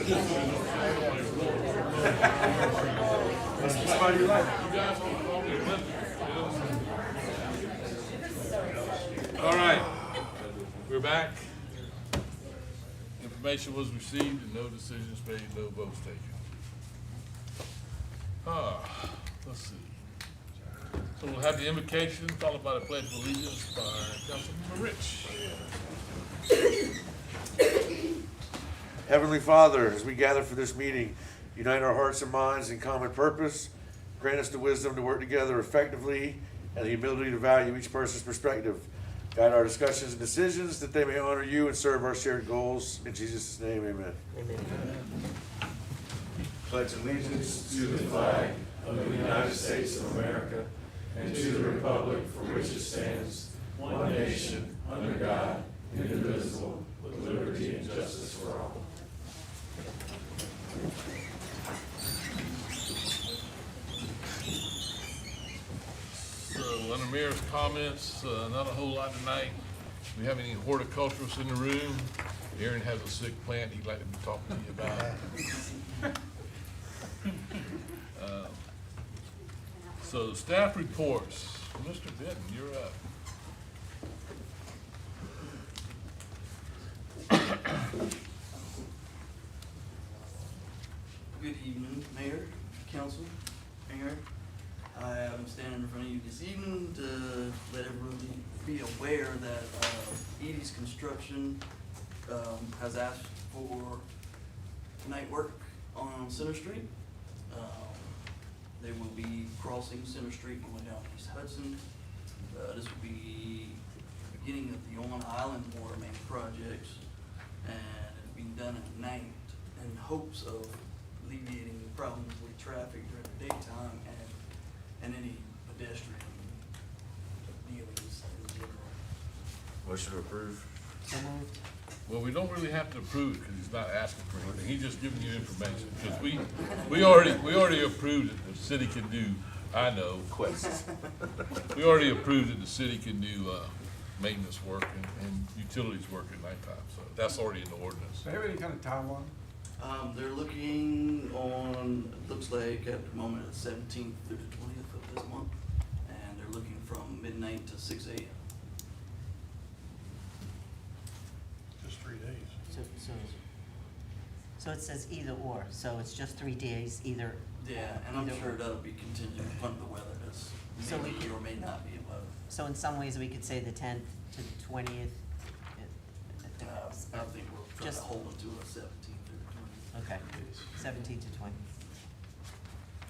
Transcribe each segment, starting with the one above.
Must be somebody you like. All right, we're back. Information was received and no decisions made, no votes taken. Let's see. So we'll have the invocation followed by the pledge of allegiance by Councilmember Rich. Heavenly Father, as we gather for this meeting, unite our hearts and minds in common purpose. Grant us the wisdom to work together effectively and the ability to value each person's perspective. Guide our discussions and decisions that they may honor you and serve our shared goals. In Jesus' name, amen. Amen. Pledge allegiance to the flag of the United States of America and to the republic for which it stands, one nation, under God, indivisible, with liberty and justice for all. So under Mayor's comments, not a whole lot tonight. Do we have any horticulturists in the room? Aaron has a sick plant he'd like to be talking to you about. So staff reports. Mr. Benton, you're up. Good evening, Mayor, Council, Mayor. I am standing in front of you this evening to let everybody be aware that Edie's Construction has asked for night work on Center Street. They will be crossing Center Street going down East Hudson. This will be the beginning of the On Island water main projects, and it's being done at night in hopes of alleviating problems with traffic during the daytime and any pedestrian dealings in general. Motion to approve. So moved. Well, we don't really have to approve it because he's not asking for anything. He's just giving you information. Because we already approved that the city can do, I know. Request. We already approved that the city can do maintenance work and utilities work at nighttime. So that's already in the ordinance. Do they have any kind of timeline? They're looking on, it looks like at the moment it's 17th through the 20th of this month, and they're looking from midnight to 6 a.m. Just 3 days. So it says either or, so it's just 3 days, either. Yeah, and I'm either sure or. that'll be contingent upon the weather. That's So we may can- or may not be above. So in some ways, we could say the 10th to the 20th. I think we'll try to Just- hold it to a 17th through the 20th. Okay, 17 to 20.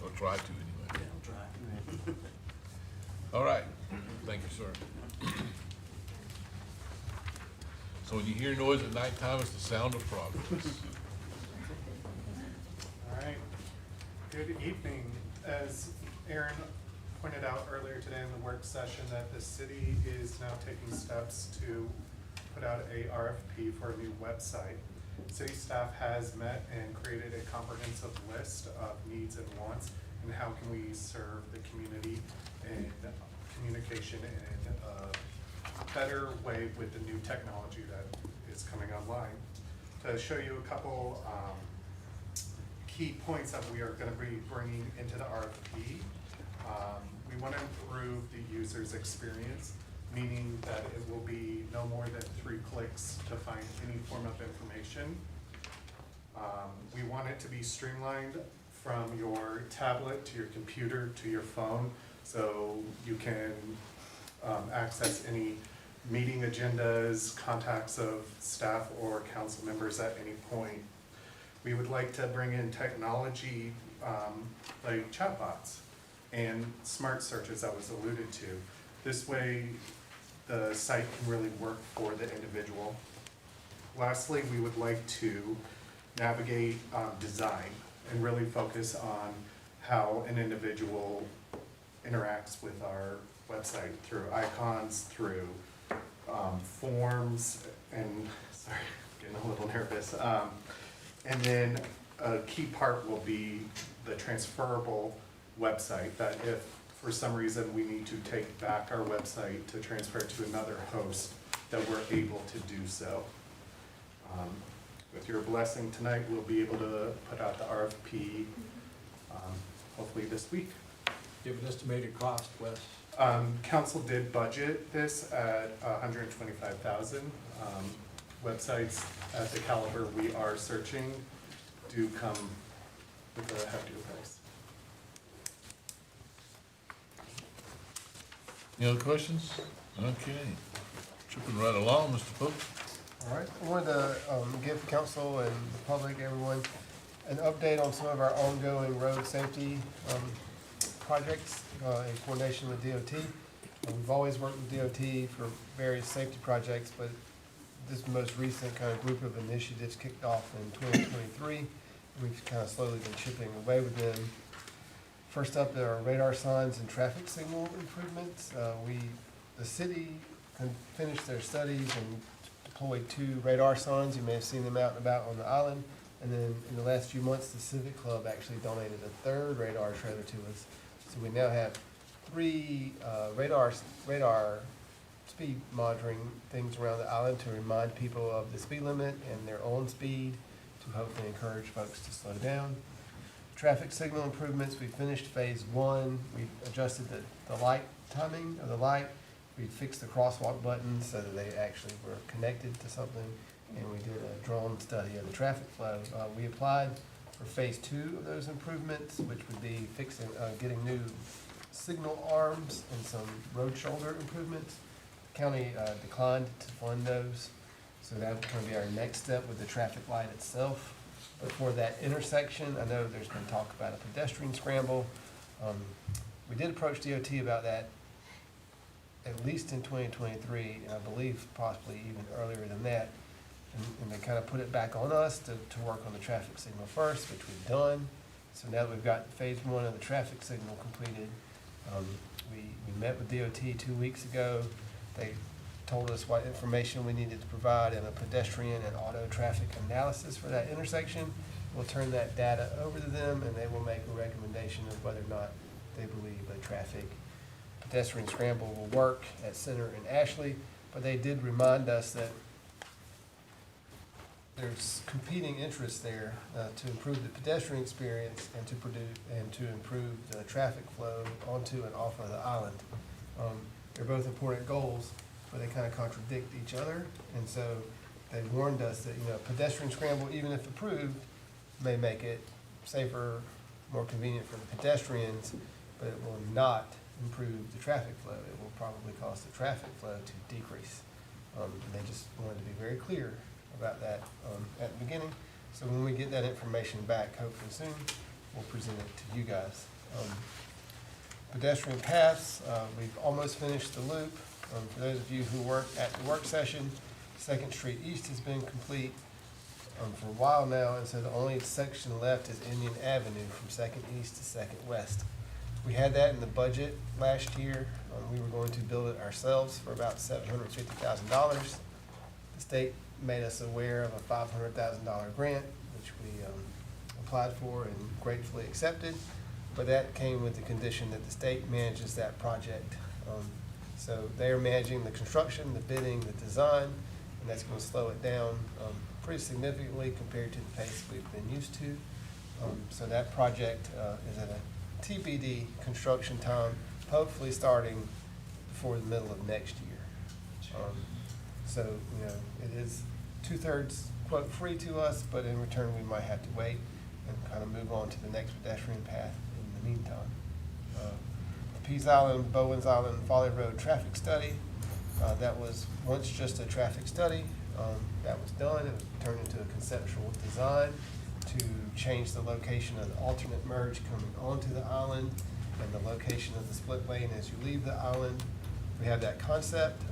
Or try to anyway. Yeah, I'll try. All right. Thank you, sir. So when you hear noise at nighttime, it's the sound of progress. All right. Good evening. As Aaron pointed out earlier today in the work session, that the city is now taking steps to put out a RFP for a new website. City staff has met and created a comprehensive list of needs and wants, and how can we serve the community in communication in a better way with the new technology that is coming online. To show you a couple key points that we are going to be bringing into the RFP, we want to improve the user's experience, meaning that it will be no more than 3 clicks to find any form of information. We want it to be streamlined from your tablet to your computer to your phone, so you can access any meeting agendas, contacts of staff or council members at any point. We would like to bring in technology like chatbots and smart searches that was alluded to. This way, the site can really work for the individual. Lastly, we would like to navigate design and really focus on how an individual interacts with our website through icons, through forms, and sorry, getting a little nervous. And then a key part will be the transferable website, that if for some reason we need to take back our website to transfer it to another host, that we're able to do so. with your blessing tonight, we'll be able to put out the RFP, hopefully this week. Do you have an estimated cost, Wes? Council did budget this at $125,000. Websites at the caliber we are searching do come with a heftier price. Any other questions? Okay. Tripping right along, Mr. Pope. All right, I wanted to give council and the public, everyone, an update on some of our ongoing road safety projects in coordination with DOT. We've always worked with DOT for various safety projects, but this most recent kind of group of initiatives kicked off in 2023. We've kind of slowly been chipping away with them. First up, there are radar signs and traffic signal improvements. The city finished their studies and deployed 2 radar signs. You may have seen them out and about on the island. And then in the last few months, the Civic Club actually donated a 3rd radar trailer to us. So we now have 3 radar speed monitoring things around the island to remind people of the speed limit and their own speed, to hopefully encourage folks to slow down. Traffic signal improvements, we finished phase 1. We adjusted the light timing of the light. We fixed the crosswalk buttons so that they actually were connected to something. And we did a drone study of the traffic flow. We applied for phase 2 of those improvements, which would be getting new signal arms and some road shoulder improvements. The county declined to fund those, so that's going to be our next step with the traffic light itself. But for that intersection, I know there's been talk about a pedestrian scramble. We did approach DOT about that at least in 2023, and I believe possibly even earlier than that. And they kind of put it back on us to work on the traffic signal first, which we've done. So now that we've got phase 1 of the traffic signal completed, we met with DOT 2 weeks ago. They told us what information we needed to provide and a pedestrian and auto traffic analysis for that intersection. We'll turn that data over to them, and they will make a recommendation of whether or not they believe a pedestrian scramble will work at Center and Ashley. But they did remind us that there's competing interests there to improve the pedestrian experience and to improve the traffic flow onto and off of the island. They're both important goals, but they kind of contradict each other. And so they warned us that, pedestrian scramble, even if approved, may make it safer, more convenient for the pedestrians, but it will not improve the traffic flow. It will probably cause the traffic flow to decrease. And they just wanted to be very clear about that at the beginning. So when we get that information back, hopefully soon, we'll present it to you guys. Pedestrian paths, we've almost finished the loop. For those of you who were at the work session, 2nd Street East has been complete for a while now, and so the only section left is Indian Avenue from 2nd East to 2nd West. We had that in the budget last year. We were going to build it ourselves for about $750,000. The state made us aware of a $500,000 grant, which we applied for and gratefully accepted, but that came with the condition that the state manages that project. So they are managing the construction, the bidding, the design, and that's going to slow it down pretty significantly compared to the pace we've been used to. So that project is at a TBD construction time, hopefully starting before the middle of next year. So, it is 2/3 quote free to us, but in return we might have to wait and kind of move on to the next pedestrian path in the meantime. Pease Island, Bowens Island, Folly Road traffic study. That was once just a traffic study. That was done. It was turned into a conceptual design to change the location of the alternate merge coming onto the island and the location of the split lane as you leave the island. We have that concept.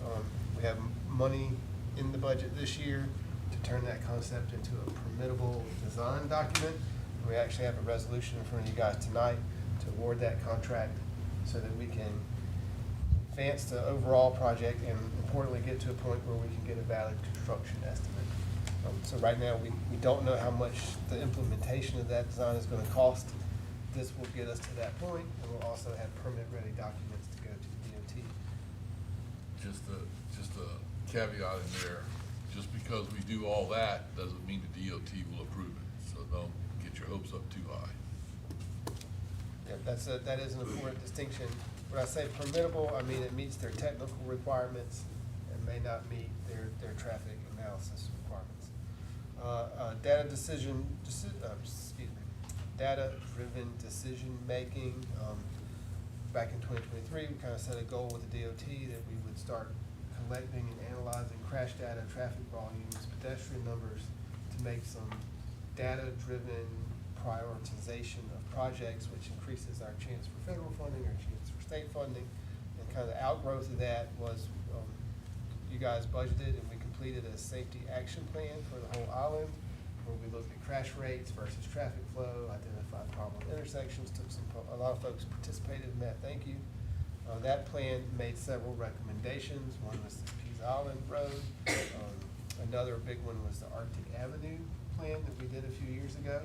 We have money in the budget this year to turn that concept into a permittable design document. We actually have a resolution in front of you guys tonight to award that contract so that we can advance the overall project and importantly get to a point where we can get a valid construction estimate. So right now we don't know how much the implementation of that design is going to cost. This will get us to that point, and we'll also have permit-ready documents to go to the DOT. Just a caveat in there, just because we do all that doesn't mean the DOT will approve it, so don't get your hopes up too high. Yeah, that is an important distinction. When I say permittable, I mean it meets their technical requirements and may not meet their traffic analysis requirements. Data-driven decision-making. Back in 2023, we kind of set a goal with the DOT that we would start collecting and analyzing crash data, traffic volumes, pedestrian numbers to make some data-driven prioritization of projects, which increases our chance for federal funding, our chance for state funding. And kind of the outgrowth of that was, you guys budgeted and we completed a safety action plan for the whole island, where we looked at crash rates versus traffic flow, identified problem intersections, a lot of folks participated in that, thank you. That plan made several recommendations. One was the Pease Island Road. Another big one was the Arctic Avenue plan that we did a few years ago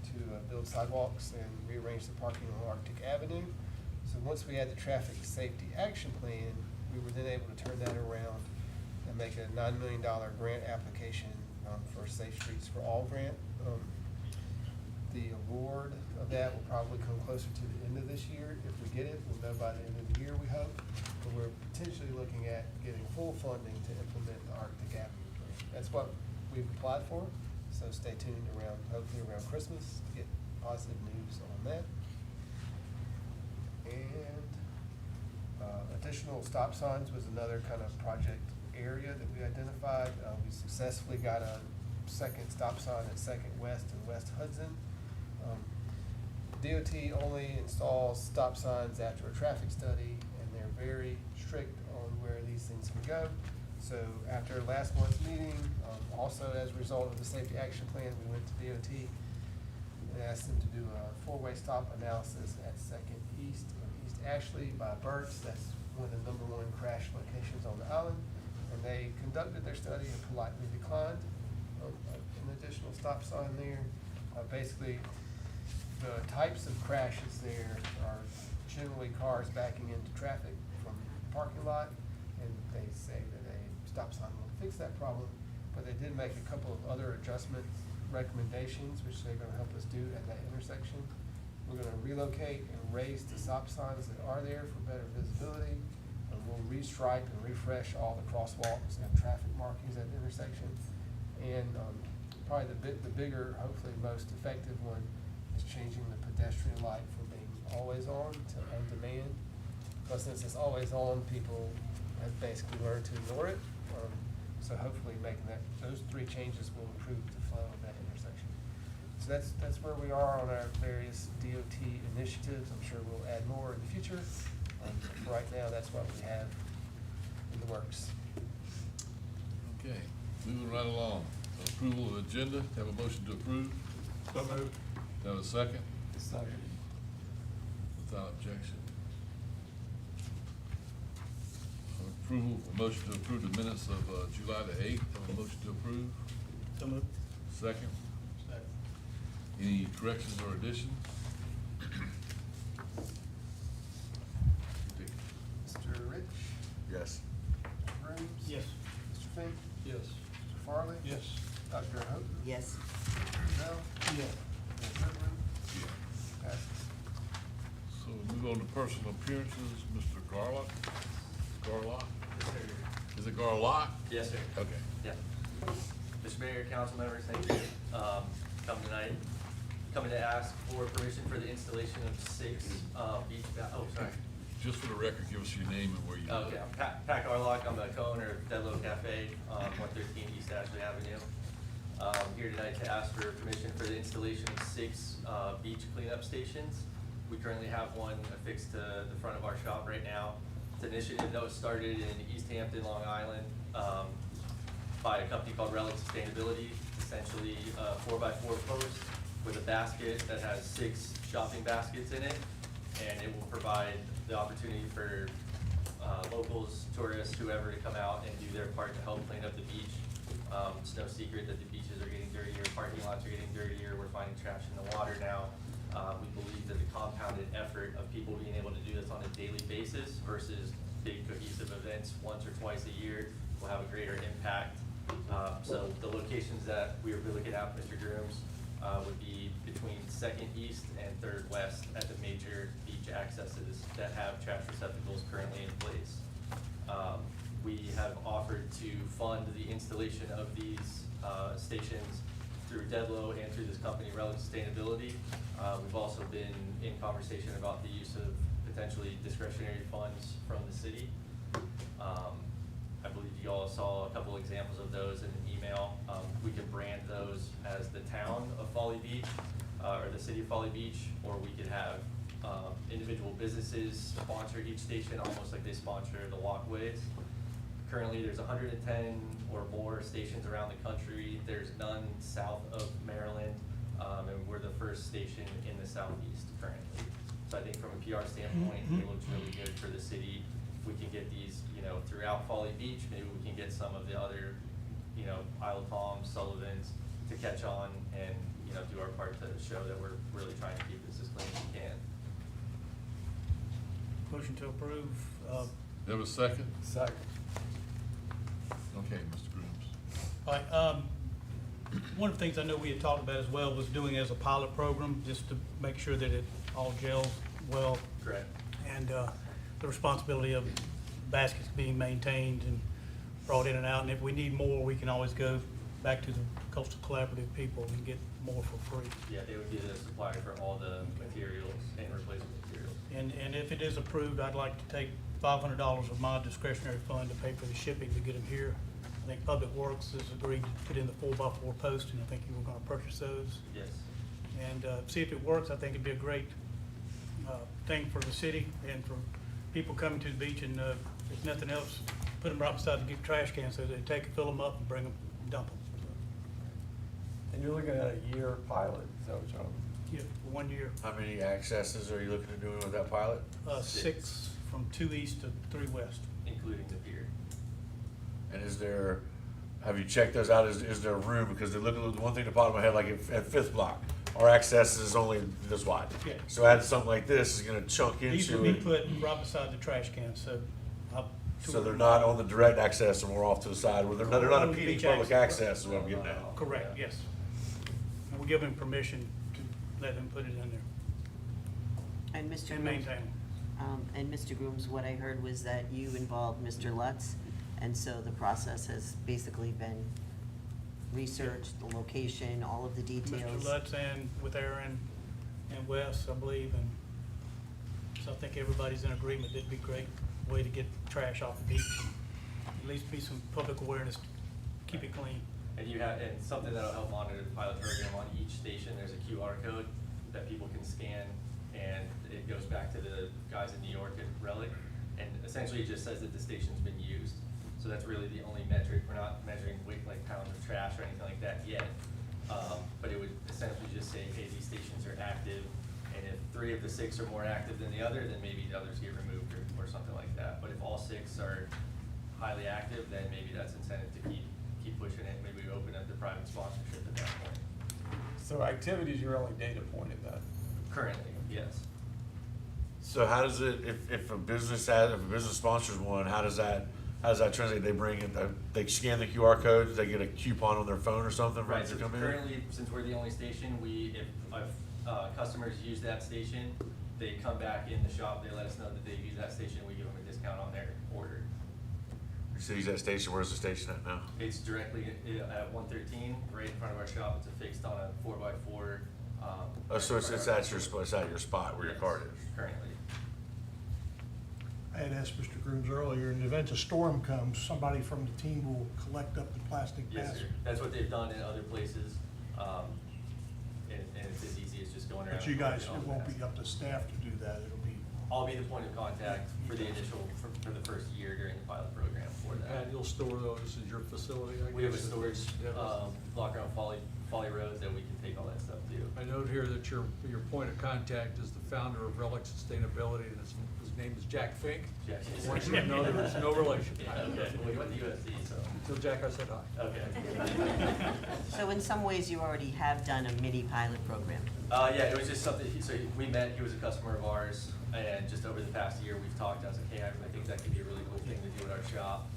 to build sidewalks and rearrange the parking on Arctic Avenue. So once we had the traffic safety action plan, we were then able to turn that around and make a $9 million grant application for Safe Streets for All grant. The award of that will probably come closer to the end of this year. If we get it, we'll know by the end of the year, we hope. But we're potentially looking at getting full funding to implement the Arctic Avenue plan. That's what we've applied for, so stay tuned around, hopefully around Christmas, to get positive news on that. And additional stop signs was another kind of project area that we identified. We successfully got a second stop sign at Second West and West Hudson. DOT only installs stop signs after a traffic study, and they're very strict on where these things can go. So after last month's meeting, also as a result of the safety action plan, we went to DOT and asked them to do a four-way stop analysis at Second East and East Ashley by Burt's. That's one of the #1 crash locations on the island. And they conducted their study and politely declined an additional stop sign there. Basically, the types of crashes there are generally cars backing into traffic from the parking lot, and they say that a stop sign will fix that problem. But they did make a couple of other adjustment recommendations, which they're gonna help us do at that intersection. We're gonna relocate and raise the stop signs that are there for better visibility. And we'll restripe and refresh all the crosswalks and traffic markings at the intersection. And probably the bigger, hopefully most effective one is changing the pedestrian light from being always on to on demand. But since it's always on, people have basically learned to ignore it. So hopefully making those 3 changes will improve the flow of that intersection. So that's where we are on our various DOT initiatives. I'm sure we'll add more in the future. For right now, that's what we have in the works. Okay, moving right along. Approval of agenda, have a motion to approve? So moved. Have a second? Second. Without objection. Approval, a motion to approve the minutes of July the 8th. Have a motion to approve? So moved. Second? Second. Any corrections or additions? Mr. Rich? Yes. Mr. Rooms? Yes. Mr. Fink? Yes. Mr. Farley? Yes. Dr. Houghton? Yes. Mr. Bell? Yes. Ms. Goodwin? Yeah. Passes. So we move on to personal appearances, Mr. Garlock? Garlock? Is it Garlock? Yes, sir. Okay. Yeah. Mr. Mayor, council members, thank you. Coming to ask for permission for the installation of 6 beach sorry. Just for the record, give us your name and where you live. Okay, I'm Pat Garlock. I'm the co-owner of Deadlow Cafe, 113 East Ashley Avenue. Here tonight to ask for permission for the installation of 6 beach cleanup stations. We currently have one affixed to the front of our shop right now. It's an initiative that was started in East Hampton, Long Island, by a company called Relic Sustainability. It's essentially a 4x4 post with a basket that has 6 shopping baskets in it, and it will provide the opportunity for locals, tourists, whoever to come out and do their part to help clean up the beach. It's no secret that the beaches are getting dirtier, parking lots are getting dirtier, we're finding trash in the water now. We believe that the compounded effort of people being able to do this on a daily basis versus big cohesive events once or twice a year will have a greater impact. So the locations that we would be looking at, Mr. Grooms, would be between 2nd East and 3rd West at the major beach accesses that have trash receptacles currently in place. We have offered to fund the installation of these stations through Dedlow and through this company, Relic Sustainability. We've also been in conversation about the use of potentially discretionary funds from the city. I believe you all saw a couple examples of those in an email. We could brand those as the town of Folly Beach, or the city of Folly Beach, or we could have individual businesses sponsor each station, almost like they sponsor the walkways. Currently, there's 110 or more stations around the country. There's none south of Maryland, and we're the first station in the southeast currently. So I think from a PR standpoint, it looks really good for the city. If we can get these, throughout Folly Beach, maybe we can get some of the other, Isle of Palm, Sullivan's to catch on and, do our part to show that we're really trying to keep this as clean as we can. Motion to approve, There was a second? Second. Okay, Mr. Grooms. all right, one of the things I know we had talked about as well was doing as a pilot program, just to make sure that it all gels well, Correct. and, the responsibility of baskets being maintained and brought in and out, and if we need more, we can always go back to the Coastal Collaborative people and get more for free. Yeah, they would be the supplier for all the materials and replacement materials. And if it is approved, I'd like to take $500 of my discretionary fund to pay for the shipping to get them here. I think Public Works has agreed to put in the 4x4 post, and I think you were gonna purchase those. Yes. And see if it works. I think it'd be a great thing for the city and for people coming to the beach, and if nothing else, put them right beside the trash cans so they take and fill them up and bring them, dump them. And you're looking at a year pilot, is that what you're? Yeah, for 1 year, How many accesses are you looking at doing with that pilot? 6 from 2 east to 3 west. Including the pier. And have you checked those out? Is there room? Because they look at the one thing that popped in my head, like at Fifth Block, our access is only this wide. Yeah. So adding something like this is gonna chunk These into would be it. put right beside the trash cans, so. So they're not on the direct access and we're off to the side, where they're not On the impeding beach public access. access is what I'm getting at. Correct, yes. And we give them permission to let them put it in there And Mr. and Grooms, maintain them. and Mr. Grooms, what I heard was that you involved Mr. Lutz, and so the process has basically been researched, the location, all of the details. Mr. Lutz and with Aaron and Wes, I believe, and so I think everybody's in agreement. It'd be a great way to get trash off the beach, and at least be some public awareness, keep it clean. And and something that'll help monitor the pilot program, on each station, there's a QR code that people can scan, and it goes back to the guys in New York at Relic, and essentially it just says that the station's been used. So that's really the only metric. We're not measuring weight, like pounds of trash or anything like that yet. But it would essentially just say, hey, these stations are active, and if 3 of the 6 are more active than the other, then maybe the others get removed or something like that. But if all 6 are highly active, then maybe that's incentive to keep pushing it. Maybe we open up the private sponsorship at that point. So activity is your only data point in that? Currently, yes. So how does it, if a business sponsors one, how does that translate? They bring in, they scan the QR code, they get a coupon on their phone or something for Right, it to so come in? currently, since we're the only station, if customers use that station, they come back in the shop, they let us know that they've used that station, we give them a discount on their order. You say use that station, where's the station at now? It's directly at 113, right in front of our shop. It's affixed on a 4x4. Oh, so it's at your spot where your Yes, card is? Currently. I had asked Mr. Grooms earlier, in the event a storm comes, somebody from the team will collect up the plastic Yes, bags. sir. That's what they've done in other places. And it's as easy as just going around. But you guys, and it won't be up to staff to do that, it'll be, I'll be the point of contact for the initial, for the first year during the pilot program for that. And you'll store those in your facility, I guess? We have a storage Yeah. locker on Folly Road that we can take all that stuff to. I note here that your point of contact is the founder of Relic Sustainability, and his name is Jack Fink. Jack. I want you to know there is no relation. Yeah, okay. We went to USC, so. Until Jack, I said hi. Okay. So in some ways, you already have done a mini pilot program. Yeah, it was just something, so we met, he was a customer of ours, and just over the past year, we've talked, I was like, hey, I think that could be a really cool thing to do at our shop.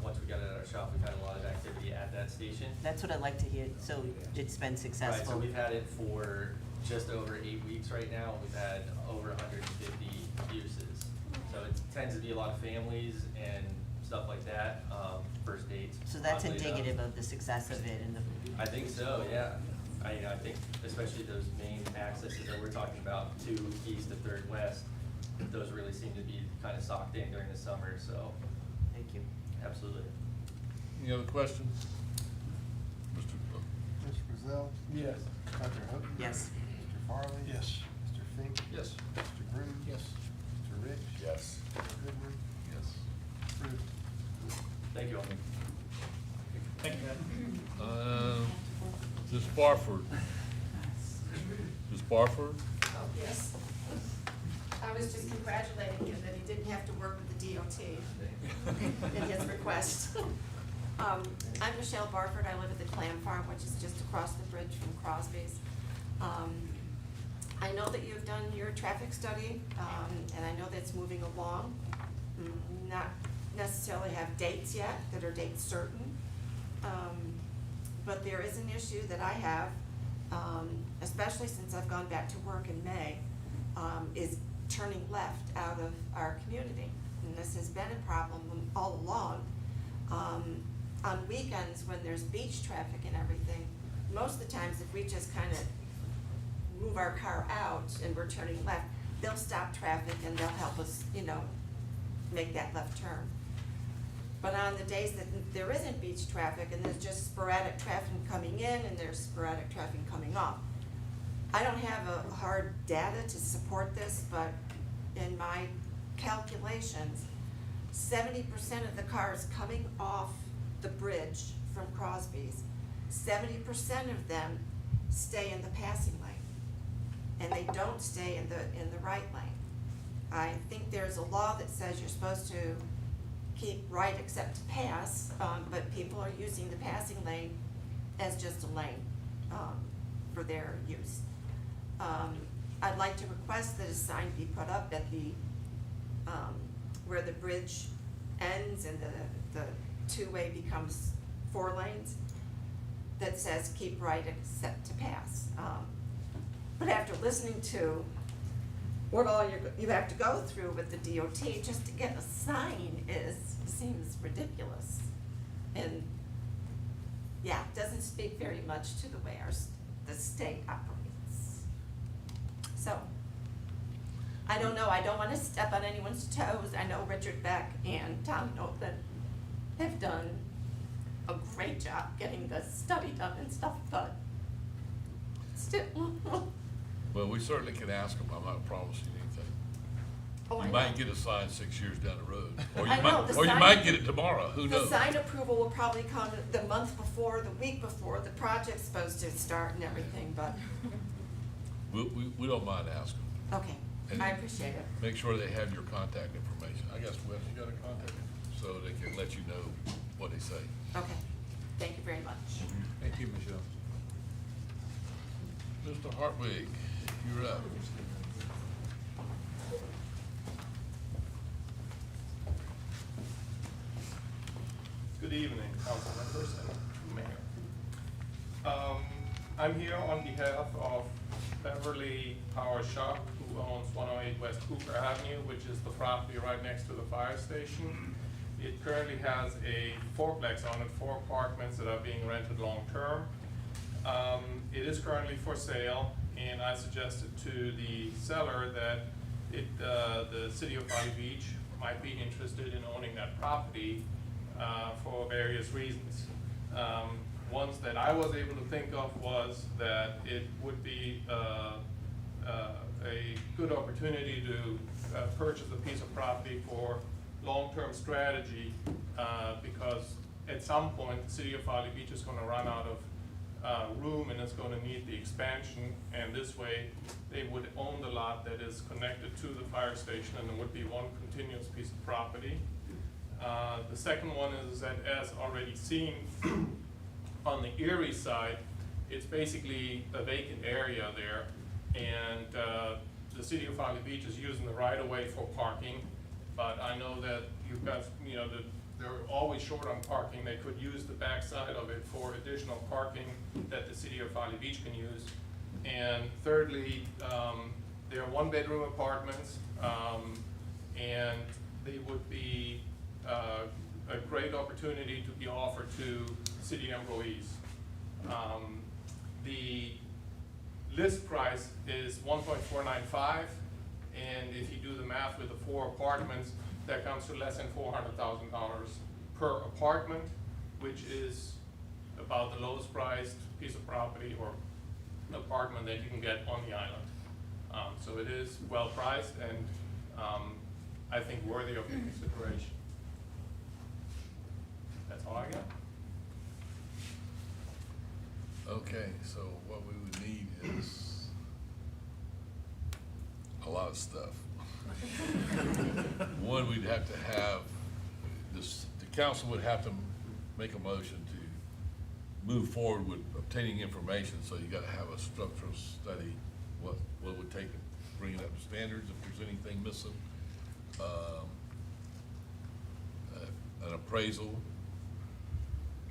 Once we got it at our shop, we've had a lot of activity at that that station. That's what I'd like to hear, so it's been Right, so successful. we've had it for just over 8 weeks right now. We've had over 150 uses. So it tends to be a lot of families and stuff like that, first dates. So that's oddly enough. indicative of the success of it and the, I think so, yeah. I think especially those main accesses that we're talking about, 2 east to 3rd west, those really seem to be kind of socked in during the summer, so thank you. absolutely. Any other questions? Mr. Mr. Brazil? Yes. Dr. Houghton? Yes. Mr. Farley? Yes. Mr. Fink? Yes. Mr. Groom? Yes. Mr. Rich? Yes. Mr. Goodwin? Yes. Approved. Thank you all. Thank you, Matt. Ms. Barford. Ms. Barford? Oh, yes. I was just congratulating him that he didn't have to work with the DOT in his request. I'm Michelle Barford. I live at the Clam Farm, which is just across the bridge from Crosby's. I know that you've done your traffic study, and I know that's moving along. Not necessarily have dates yet that are date certain. But there is an issue that I have, especially since I've gone back to work in May, is turning left out of our community. And this has been a problem all along. On weekends, when there's beach traffic and everything, most of the times if we just kind of move our car out and we're turning left, they'll stop traffic and they'll help us, make that left turn. But on the days that there isn't beach traffic and there's just sporadic traffic coming in and there's sporadic traffic coming off, I don't have a hard data to support this, but in my calculations, 70% of the cars coming off the bridge from Crosby's, 70% of them stay in the passing lane, and they don't stay in the right lane. I think there's a law that says you're supposed to keep right except to pass, but people are using the passing lane as just a lane for their use. I'd like to request that a sign be put up at the where the bridge ends and the two-way becomes 4 lanes that says keep right except to pass. But after listening to what all you have to go through with the DOT just to get a sign seems ridiculous. And yeah, doesn't speak very much to the way the state operates. So, I don't know, I don't wanna step on anyone's toes. I know Richard Beck and Tom Nolan have done a great job getting the study done and stuff, but still. Well, we certainly can ask them. I'm not promising anything. Oh, I You might know. get a sign 6 years down the road, or I know, the you sign- might get it tomorrow, who The knows? sign approval will probably come the month before, the week before, the project's supposed to start and everything, but, We don't mind asking. okay, I appreciate it. Make sure they have your contact information. I guess, Wes, you got a contact, so they can let you know what they say. Okay, thank you very much. Thank you, Michelle. Mr. Hartwig, you're up. Good evening, council members and mayor. I'm here on behalf of Beverly Power Shop, who owns 108 West Cooper Avenue, which is the property right next to the fire station. It currently has a fourplex on it, 4 apartments that are being rented long-term. It is currently for sale, and I suggested to the seller that the city of Folly Beach might be interested in owning that property for various reasons. Ones that I was able to think of was that it would be a good opportunity to purchase a piece of property for long-term strategy, because at some point, the city of Folly Beach is gonna run out of room and it's gonna need the expansion, and this way, they would own the lot that is connected to the fire station, and it would be one continuous piece of property. The second one is that, as already seen, on the Erie side, it's basically a vacant area there, and the city of Folly Beach is using the right-of-way for parking, but I know that you've got, they're always short on parking. They could use the backside of it for additional parking that the city of Folly Beach can use. And thirdly, they are one-bedroom apartments, and they would be a great opportunity to be offered to city employees. The list price is $1.495, and if you do the math with the 4 apartments, that comes to less than $400,000 per apartment, which is about the lowest priced piece of property or apartment that you can get on the island. So it is well priced and I think worthy of your consideration. That's all I got. Okay, so what we would need is a lot of stuff. One, we'd have to have, the council would have to make a motion to move forward with obtaining information, so you gotta have a structural study, what it would take to bring it up to standards, if there's anything missing. An appraisal.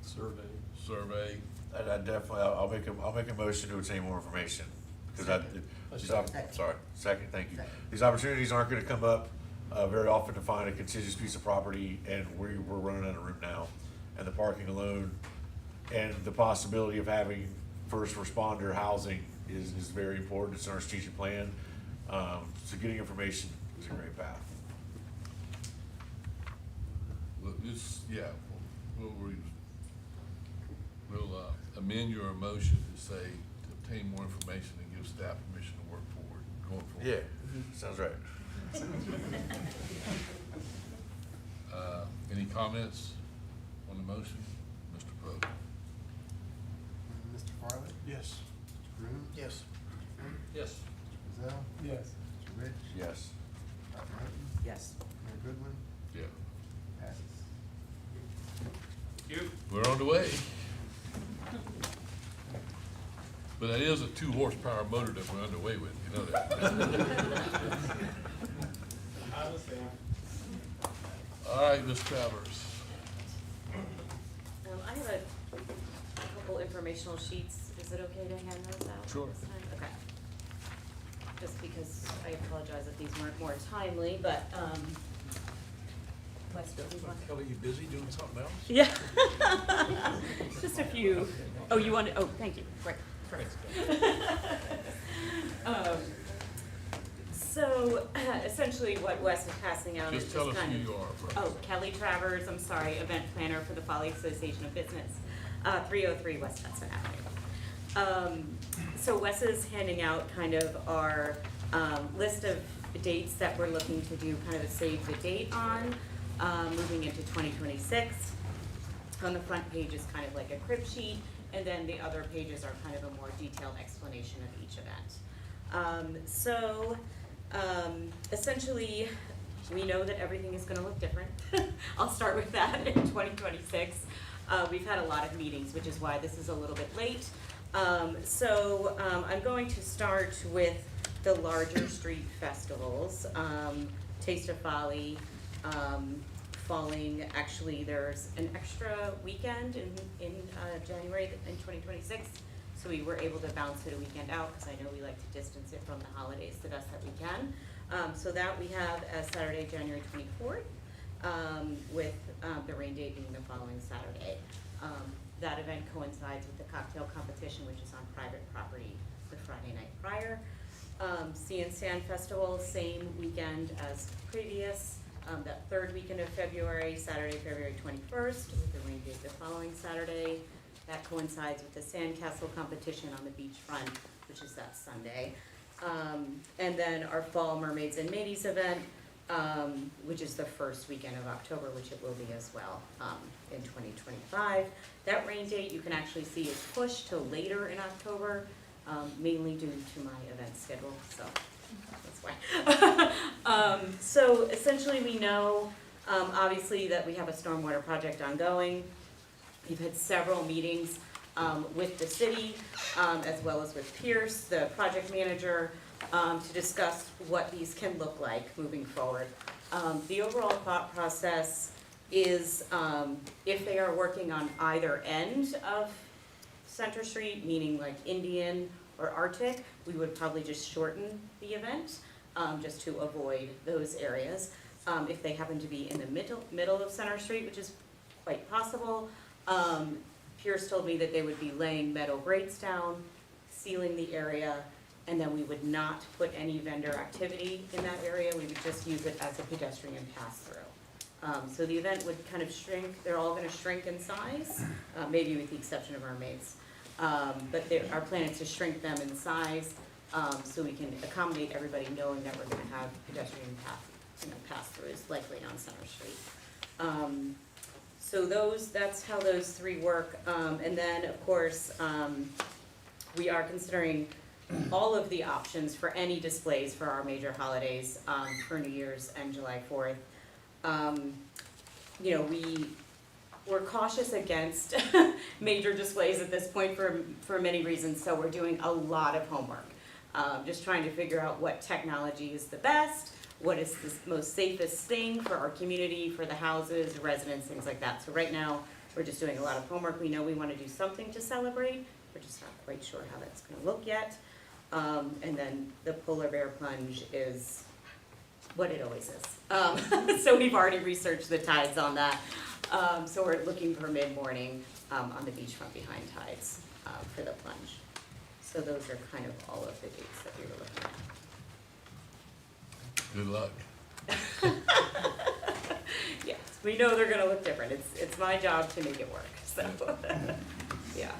Survey. I definitely, I'll make a motion to obtain more information, because sorry, second, thank you. These opportunities aren't gonna come up, very often to find a contiguous piece of property, and we're running out of room now. And the parking alone, and the possibility of having first responder housing is very important. It's in our strategic plan. So getting information is a great path. Well, we'll amend your motion to say to obtain more information and give staff permission to work forward, going forward. Yeah, sounds right. Any comments on the motion? Mr. Pope? Mr. Farley? Yes. Mr. Groom? Yes. Yes. Mr. Gazelle? Yes. Mr. Rich? Yes. Dr. Martin? Yes. Mayor Goodwin? Yeah. Passes. You? We're on the way. But that is a 2 horsepower motor that we're underway with, you know that. I understand. All right, Ms. Travers. I have a couple informational sheets. Is it okay to hand those out? Sure. this time? Okay. Just because I apologize if these weren't more timely, but, Kelly, you busy doing something else? yeah. Just a few. Oh, you want to, oh, thank you. Great. So essentially what Wes is passing out is Just tell us kind who of. you are first. Oh, Kelly Travers, I'm sorry, event planner for the Folly Association of Business, 303 West Hudson Avenue. So Wes is handing out kind of our list of dates that we're looking to do kind of a save the date on, moving into 2026. On the front page is kind of like a crib sheet, and then the other pages are kind of a more detailed explanation of each event. Essentially, we know that everything is gonna look different. I'll start with that in 2026. We've had a lot of meetings, which is why this is a little bit late. I'm going to start with the larger street festivals. Taste of Folly, falling, actually, there's an extra weekend in January in 2026. So we were able to bounce it a weekend out, because I know we like to distance it from the holidays the best that we can. So that we have as Saturday, January 24th, with the rain date being the following Saturday. That event coincides with the cocktail competition, which is on private property the Friday night prior. Sea and Sand Festival, same weekend as previous. That third weekend of February, Saturday, February 21st, with the rain date the following Saturday. That coincides with the Sandcastle competition on the beachfront, which is that Sunday. And then our Fall Mermaids and Mateys event, which is the first weekend of October, which it will be as well, in 2025. That rain date, you can actually see is pushed till later in October, mainly due to my event schedule, so that's why. So essentially we know, obviously, that we have a stormwater project ongoing. We've had several meetings with the city, as well as with Pierce, the project manager, to discuss what these can look like moving forward. The overall thought process is, if they are working on either end of Center Street, meaning like Indian or Arctic, we would probably just shorten the event, just to avoid those areas. If they happen to be in the middle of Center Street, which is quite possible, Pierce told me that they would be laying metal grates down, sealing the area, and then we would not put any vendor activity in that area, we would just use it as a pedestrian pass-through. So the event would kind of shrink, they're all gonna shrink in size, maybe with the exception of our maids. But our plan is to shrink them in size, so we can accommodate everybody knowing that we're gonna have pedestrian pass-throughs likely on Center Street. So that's how those three work. And then, of course, we are considering all of the options for any displays for our major holidays, for New Year's and July 4th. You know, we're cautious against major displays at this point for many reasons, so we're doing a lot of homework. Just trying to figure out what technology is the best, what is the most safest thing for our community, for the houses, residents, things like that. So right now, we're just doing a lot of homework. We know we want to do something to celebrate. We're just not quite sure how that's going to look yet. And then the polar bear plunge is what it always is. So we've already researched the tides on that. So we're looking for mid-morning on the beachfront behind tides for the plunge. So those are kind of all of the dates that we were looking at. Good luck. Yes, we know they're gonna look different. It's my job to make it work, so, yeah.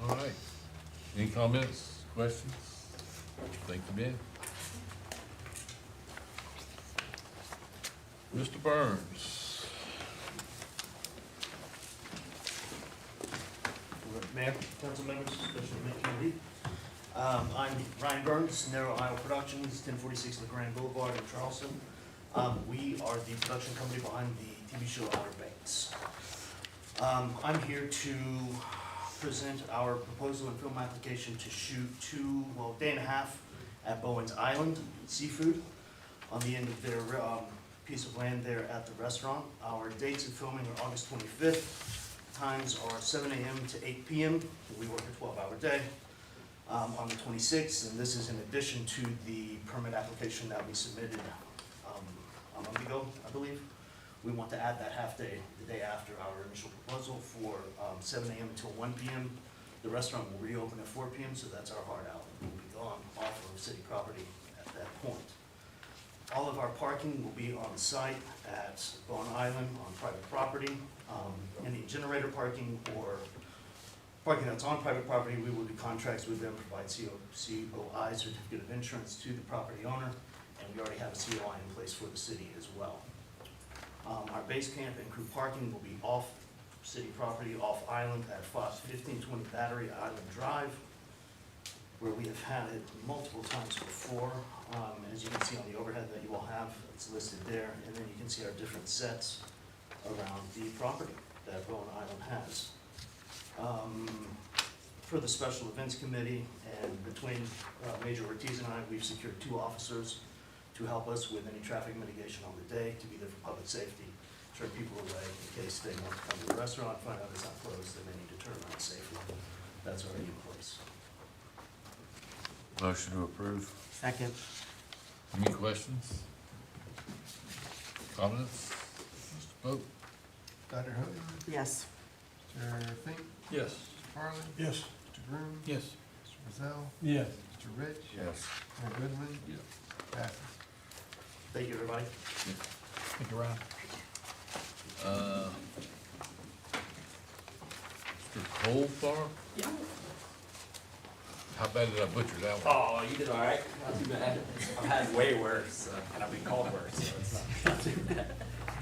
All right. Any comments, questions? Thank you, Ben. Mr. Burns. Mayor, council members, especially Mayor Kennedy. I'm Ryan Burns, Narrow Isle Productions, 1046 LeGrand Boulevard in Charleston. We are the production company behind the TV show Outer Banks. I'm here to present our proposal and film application to shoot a day and a half at Bowen's Island Seafood on the end of their piece of land there at the restaurant. Our dates of filming are August 25th. Times are 7 a.m. to 8 p.m. We work a 12-hour day. On the 26th, and this is in addition to the permit application that we submitted a month ago, I believe. We want to add that half day, the day after our initial proposal for 7 a.m. until 1 p.m. The restaurant will reopen at 4 p.m., so that's our hard out. We'll be gone off of city property at that point. All of our parking will be on site at Bowen Island on private property. Any generator parking or parking that's on private property, we will do contracts with them, provide COI, certificate of insurance, to the property owner, and we already have a COI in place for the city as well. Our base camp and crew parking will be off city property, off island at 1520 Battery Island Drive, where we have had it multiple times before. As you can see on the overhead that you all have, it's listed there, and then you can see our different sets around the property that Bowen Island has. For the Special Events Committee and between Major Ortiz and I, we've secured 2 officers to help us with any traffic mitigation on the day, to be there for public safety, turn people away in case they want to come to the restaurant, find out it's not closed, then they need to turn around safely. That's already in place. Motion to approve. Second. Any questions? Comments? Mr. Pope? Dr. Hood? Yes. Mr. Fink? Yes. Mr. Farley? Yes. Mr. Groom? Yes. Mr. Rozell? Yes. Mr. Rich? Yes. Mayor Goodman? Yes. Passes. Thank you, everybody. Thank you, Ryan. Mr. Coldfar? Yeah. How bad did I butcher that one? Oh, you did all right. Not too bad. I've had way worse, and I've been called worse, so it's not too bad.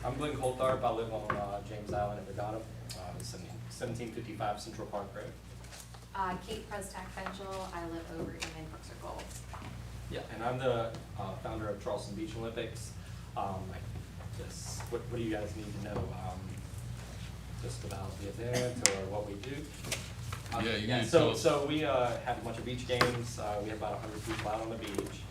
I'm Glenn Coltharp. I live on James Island in Regatta, 1755 Central Park Road. Kate Prestak-Fenchel. I live over in Brook Circle. Yeah, and I'm the founder of Charleston Beach Olympics. What do you guys need to know? Just about the event or what we do? Yeah, you need to tell us. So we have a bunch of beach games. We have about 100 people out on the beach.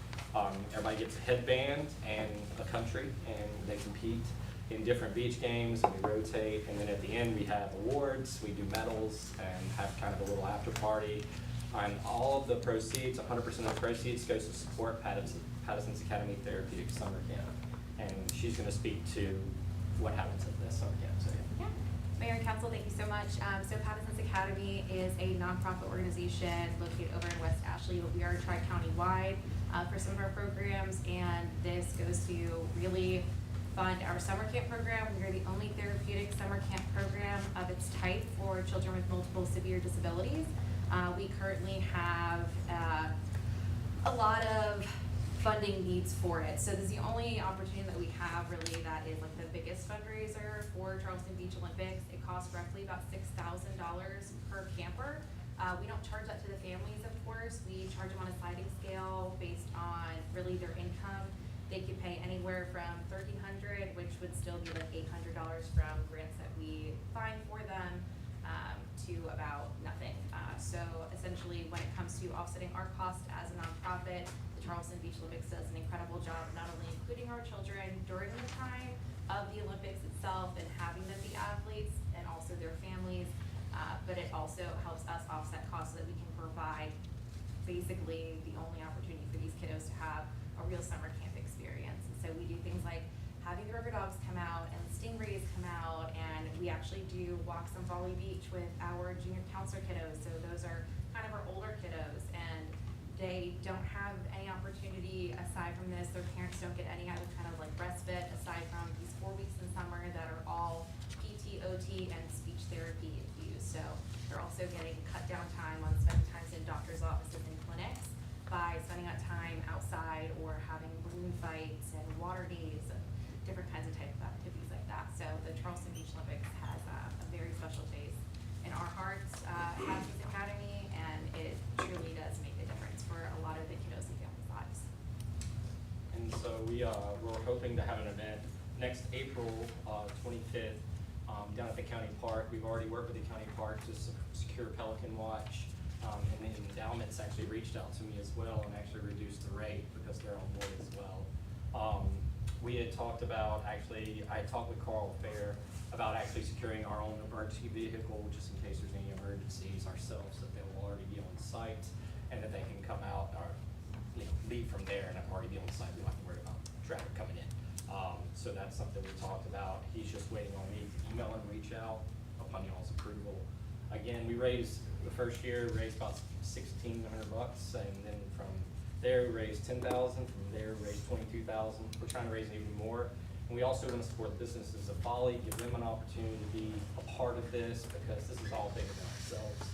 Everybody gets a headband and a country, and they compete. in different beach games, and we rotate, and then at the end, we have awards, we do medals, and have kind of a little after party. And all of the proceeds, 100% of the proceeds goes to support Patterson's Academy Therapeutic Summer Camp. And she's gonna speak to what happens at this summer camp, so yeah. Yeah. Mayor and council, thank you so much. So Patterson's Academy is a nonprofit organization located over in West Ashley, but we are tri-county wide for some of our programs, and this goes to really fund our summer camp program. We are the only therapeutic summer camp program of its type for children with multiple severe disabilities. We currently have a lot of funding needs for it. So this is the only opportunity that we have really that is like the biggest fundraiser for Charleston Beach Olympics. It costs roughly about $6,000 per camper. We don't charge that to the families, of course. We charge them on a sliding scale based on really their income. They could pay anywhere from $1,300, which would still be like $800 from grants that we find for them, to about nothing. So essentially, when it comes to offsetting our cost as a nonprofit, the Charleston Beach Olympics does an incredible job of not only including our children during the time of the Olympics itself and having them be athletes and also their families, but it also helps us offset costs so that we can provide basically the only opportunity for these kiddos to have a real summer camp experience. And so we do things like having the river dogs come out and the stingrays come out, and we actually do walks on Folly Beach with our junior counselor kiddos. So those are kind of our older kiddos, and they don't have any opportunity aside from this. Their parents don't get any other kind of like respite aside from these 4 weeks in summer that are all PT, OT, and speech therapy infused. So they're also getting cut down time on spending times in doctor's offices and clinics by spending that time outside or having balloon fights and water days and different kinds of type of activities like that. So the Charleston Beach Olympics has a very special place in our hearts, Patterson's Academy, and it truly does make a difference for a lot of the kiddos and families' lives. And so we're hoping to have an event next April 25th down at the county park. We've already worked with the county park to secure Pelican Watch, and the endowments actually reached out to me as well and actually reduced the rate because they're on board as well. We had talked about, actually, I talked with Carl Fair about actually securing our own emergency vehicle, just in case there's any emergencies ourselves, that they will already be on site and that they can come out or, leave from there and already be on site. We don't have to worry about traffic coming in. So that's something we talked about. He's just waiting on me to email and reach out upon y'all's approval. Again, we raised, the first year, raised about $1,600, and then from there, we raised $10,000. From there, we raised $22,000. We're trying to raise even more. And we also want to support businesses of Folly, give them an opportunity to be a part of this because this is all bigger than ourselves.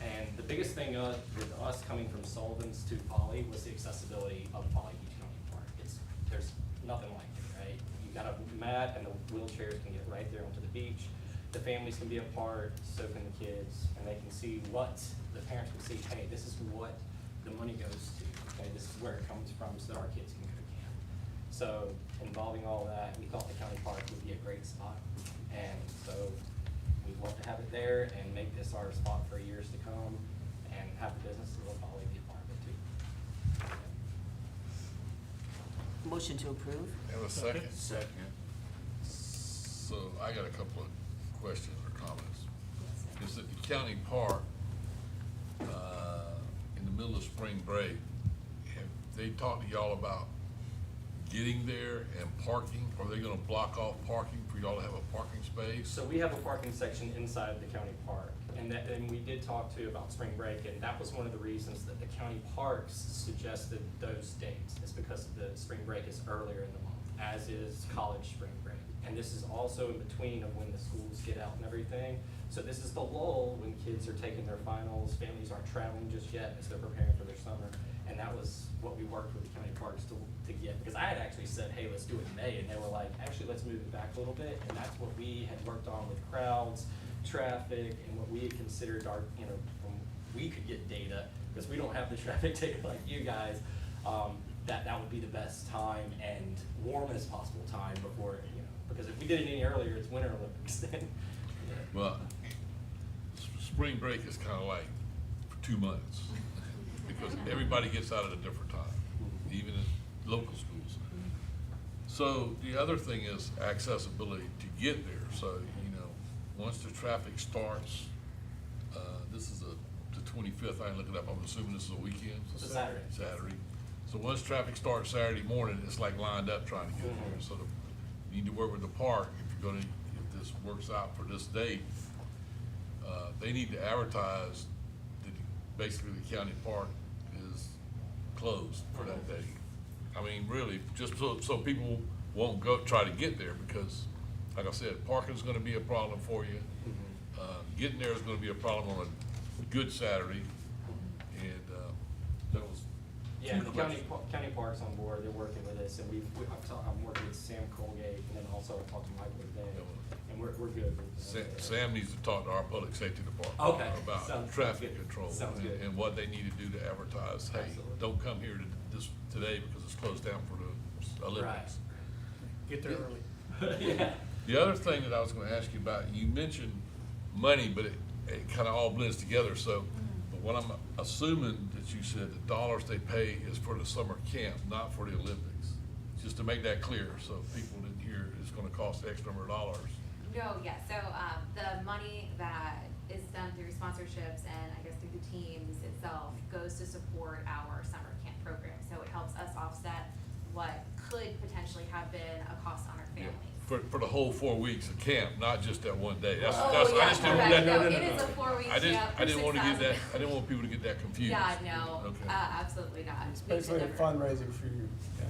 And the biggest thing with us coming from Sullivan's to Folly was the accessibility of Folly Beach County Park. There's nothing like it, right? You got a mat and the wheelchairs can get right there onto the beach. The families can be a part, so can the kids, and they can see what, the parents can see, hey, this is what the money goes to. Okay, this is where it comes from so that our kids can go to camp. So involving all that, we thought the county park would be a great spot. And so we'd love to have it there and make this our spot for years to come and have the businesses of Folly be a part of it too. Motion to approve? Have a second? Second. So I got a couple of questions or comments. Is that the county park, in the middle of spring break, have they talked to y'all about getting there and parking? Are they gonna block off parking for y'all to have a parking space? So we have a parking section inside the county park, and we did talk to about spring break, and that was one of the reasons that the county parks suggested those dates. It's because the spring break is earlier in the month, as is college spring break. And this is also in between of when the schools get out and everything. So this is the lull when kids are taking their finals, families aren't traveling just yet as they're preparing for their summer. And that was what we worked with the county parks to get, because I had actually said, hey, let's do it in May, and they were like, actually, let's move it back a little bit. And that's what we had worked on with crowds, traffic, and what we had considered our, from we could get data, because we don't have the traffic data like you guys, that would be the best time and warmest possible time before, because if we did it any earlier, it's Winter Olympics then. Well, spring break is kind of like for 2 months because everybody gets out at a different time, even in local schools. So the other thing is accessibility to get there. So, you know, once the traffic starts, this is the 25th, I didn't look it up, I'm assuming this is a weekend? It's a Saturday. Saturday. So once traffic starts Saturday morning, it's like lined up trying to get there. So you need to work with the park if you're gonna, if this works out for this date. They need to advertise that basically the county park is closed for that day. I mean, really, just so people won't go, try to get there, because, like I said, parking's gonna be a problem for you. Getting there is gonna be a problem on a good Saturday, and, that was. Yeah, two the questions. county park's on board, they're working with us, and I'm working with Sam Colgate, and then also I talked to Michael today, and we're good. Sam needs to talk to our public safety department. Okay. About Sounds traffic good. control. Sounds good. And what they need to do to advertise, hey, Absolutely. don't come here today because it's closed down for the Olympics. Get there early. Yeah. The other thing that I was gonna ask you about, you mentioned money, but it kinda all blends together, so, but what I'm assuming that you said the dollars they pay is for the summer camp, not for the Olympics. Just to make that clear, so if people didn't hear it's gonna cost X number of dollars. No, yeah, so, the money that is done through sponsorships and I guess through the teams itself goes to support our summer camp program. So it helps us offset what could potentially have been a cost on our families. For the whole 4 weeks of camp, not just that one day. That's, Oh, that's, I yeah, just didn't want correct. that. No, it is a 4 week I didn't, camp I for didn't want to get 6,000. that, I didn't want people to get that confused. Yeah, no, Okay. absolutely not. It's Makes a basically a difference. fundraiser for you.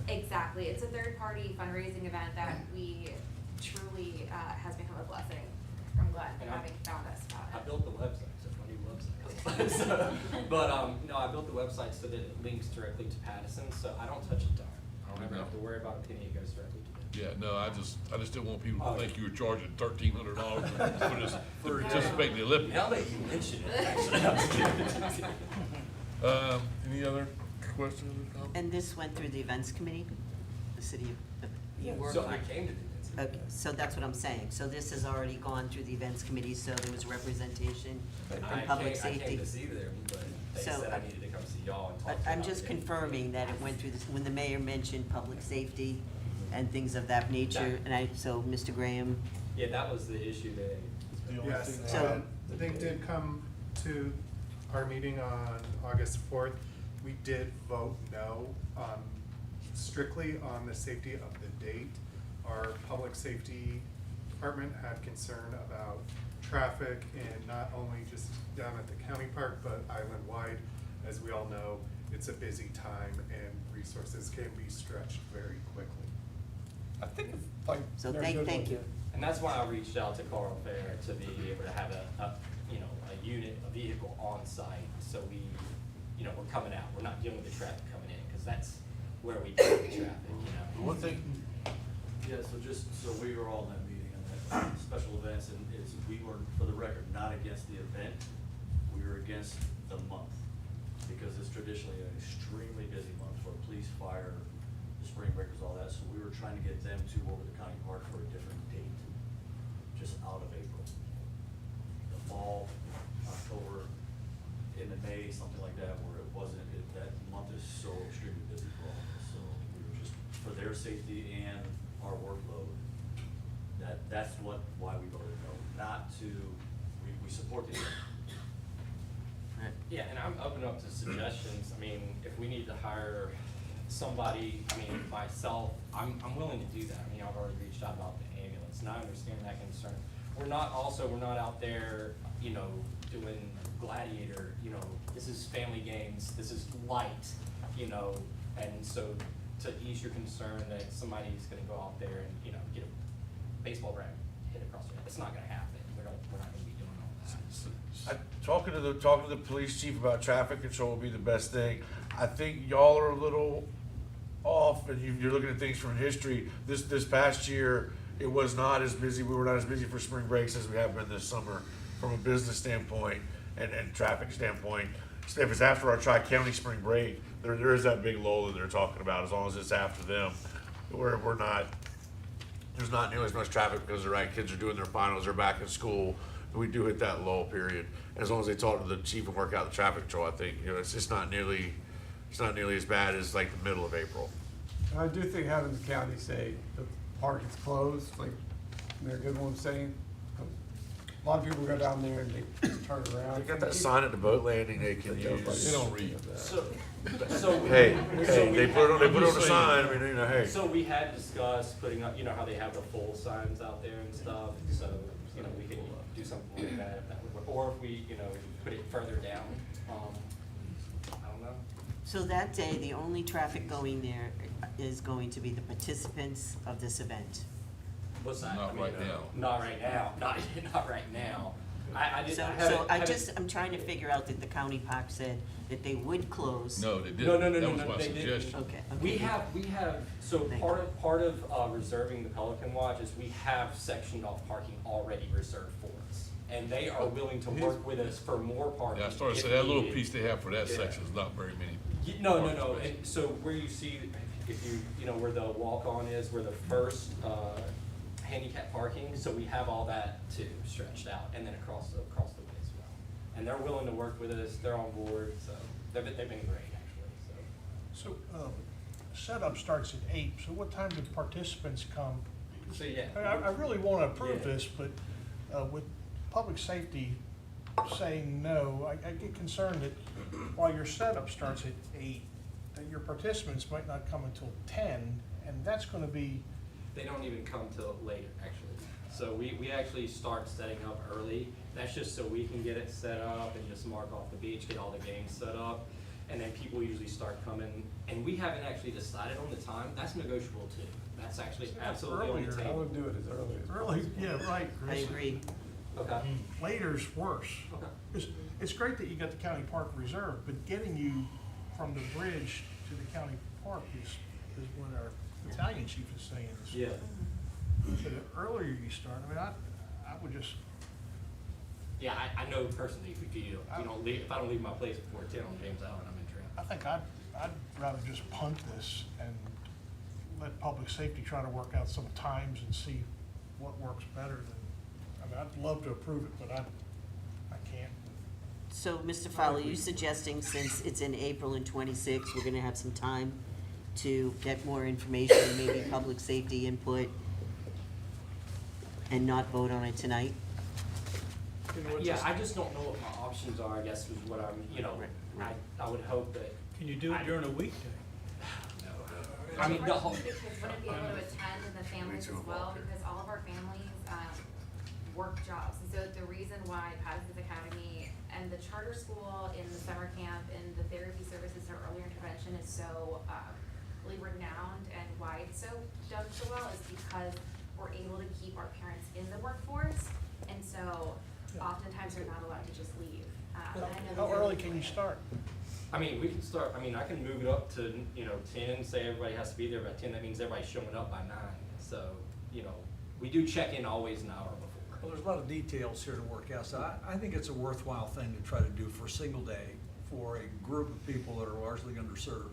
Exactly, it's a third-party fundraising event that we truly, has become a blessing from Glenn, And having found us about I it. built the website, so my new website. So, but, no, I built the website so that it links directly to Pattison, so I don't touch a dime. I don't ever have to worry about a penny, it goes directly to them. Yeah, no, I just didn't want people Oh, to yeah. think you were charging $1,300 for this, to For, participate in the Olympics. Now that you mention it, actually, I'm just kidding. Any other questions or comments? And this went through the events committee, the city of, you worked So I with- came to the events. Okay, so that's what I'm saying. So this has already gone through the events committee, so there was representation from public I safety. came to see them, but they So- said I needed to come see y'all and talk But to you I'm about just it. confirming that it went through this, when the mayor mentioned public safety and things of that nature, and so Mr. Graham, Yeah, that was the issue that. Yes, So- they did come to our meeting on August 4th. We did vote no, strictly on the safety of the date. Our public safety department had concern about traffic and not only just down at the county park, but island-wide. As we all know, it's a busy time and resources can be stretched very quickly. I think it's like. So they're thank- good thank with you. it. And that's why I reached out to Carl Fair to be able to have a unit, a vehicle on site, so we're coming out, we're not dealing with the traffic coming in, cause that's where we deal with the traffic, One thing, Yeah, so just, so we were all in that meeting on that special events, and we were, for the record, not against the event, we were against the month, because it's traditionally an extremely busy month for police, fire, the spring breakers, all that, so we were trying to get them to over the county park for a different date, just out of April. The fall, October, into May, something like that, where it wasn't, that month is so extremely busy for all of us, so we were just, for their safety and our workload, that's why we voted no, not to, we support the event. Yeah, and I'm open up to suggestions, I mean, if we need to hire somebody, I mean, myself, I'm willing to do that, I mean, I've already reached out about the ambulance, and I understand that concern. We're not out there, doing gladiator, this is family games, this is light, and so to ease your concern that somebody's gonna go out there and, get a baseball bat hit across the head, it's not gonna happen, we're not gonna be doing all that. talking to the police chief about traffic control would be the best thing. I think y'all are a little off, and you're looking at things from history. This past year, it was not as busy, we were not as busy for spring breaks as we have been this summer from a business standpoint and traffic standpoint. If it's after our Tri-County spring break, there is that big lull that they're talking about, as long as it's after them. We're not, there's not nearly as much traffic because kids are doing their finals, they're back in school. We do hit that lull period. As long as they talk to the chief and work out the traffic control, I think, it's just not nearly as bad as like the middle of April. I do think having the county say the park is closed, like Mayor Goodwin was saying, a lot of people go down there and they just turn around. They got that sign at the boat landing they can use. They don't read. So Hey, so they put it on the saying. sign, I mean, you know, hey. So we had discussed putting up, you know how they have the full signs out there and stuff, so, you know, we could do something like that if that would work. Or if we, you know, put it further down, I don't know. So that day, the only traffic going there is going to be the participants of this event. What's that? Not right now. Not right now, not right now. I just, So, I'm trying to figure out that the county park said that they would close. No, they didn't. No, That was my they didn't. suggestion. Okay. We have, so Thank part of reserving the Pelican Lodge is we have sectioned off parking already reserved for us. And they are willing to work with us for more parking. Yeah, I started to if say, that little needed. piece they have for that Yeah. section is not very many. No, parking spaces. and so where you see, if you know, where the walk-on is, where the first, handicap parking, so we have all that too stretched out, and then across the way as well. And they're willing to work with us, they're on board, so they've been great, actually, so. So, setup starts at 8, so what time do participants come? So, yeah. I really wanna approve Yeah. this, but, with public safety saying no, I get concerned that while your setup starts at 8, that your participants might not come until 10, and that's gonna be, They don't even come till later, actually. So we actually start setting up early. That's just so we can get it set up and just mark off the beach, get all the games set up. And then people usually start coming, and we haven't actually decided on the time. That's negotiable too. That's actually absolutely on the earlier. I table. would do it as early as early, possible. yeah, right, I Chris. agree. Okay. Later's worse. Okay. It's great that you got the county park reserved, but getting you from the bridge to the county park is what our battalion chief is saying. Is Yeah. So the earlier you start, I mean, I would just, Yeah, I know personally, if you don't leave, if I don't leave my place before 10 on James Island, I'm in trouble. I think I'd rather just punt this and let public safety try to work out some times and see what works better than, I mean, I'd love to approve it, but I can't. So, Mr. Folly, you suggesting since it's in April and 26, we're gonna have some time to get more information, maybe public safety input, and not vote on it tonight? Yeah, I just don't know what my options are, I guess, is what I'm, you know, I would hope that, Can you do it during a weekday? I mean, the whole. The kids wouldn't be able to attend and the families as well, because all of our families, work jobs. And so the reason why Patterson's Academy and the charter school in the summer camp and the therapy services and earlier intervention is so, really renowned and why it's done so well is because we're able to keep our parents in the workforce. And so oftentimes they're not allowed to just leave. And I know How that early can you start? I mean, we can start, I mean, I can move it up to, 10, say everybody has to be there by 10, that means everybody's showing up by 9. So, we do check in always an hour before. Well, there's a lot of details here to work out, so I think it's a worthwhile thing to try to do for a single day for a group of people that are largely underserved.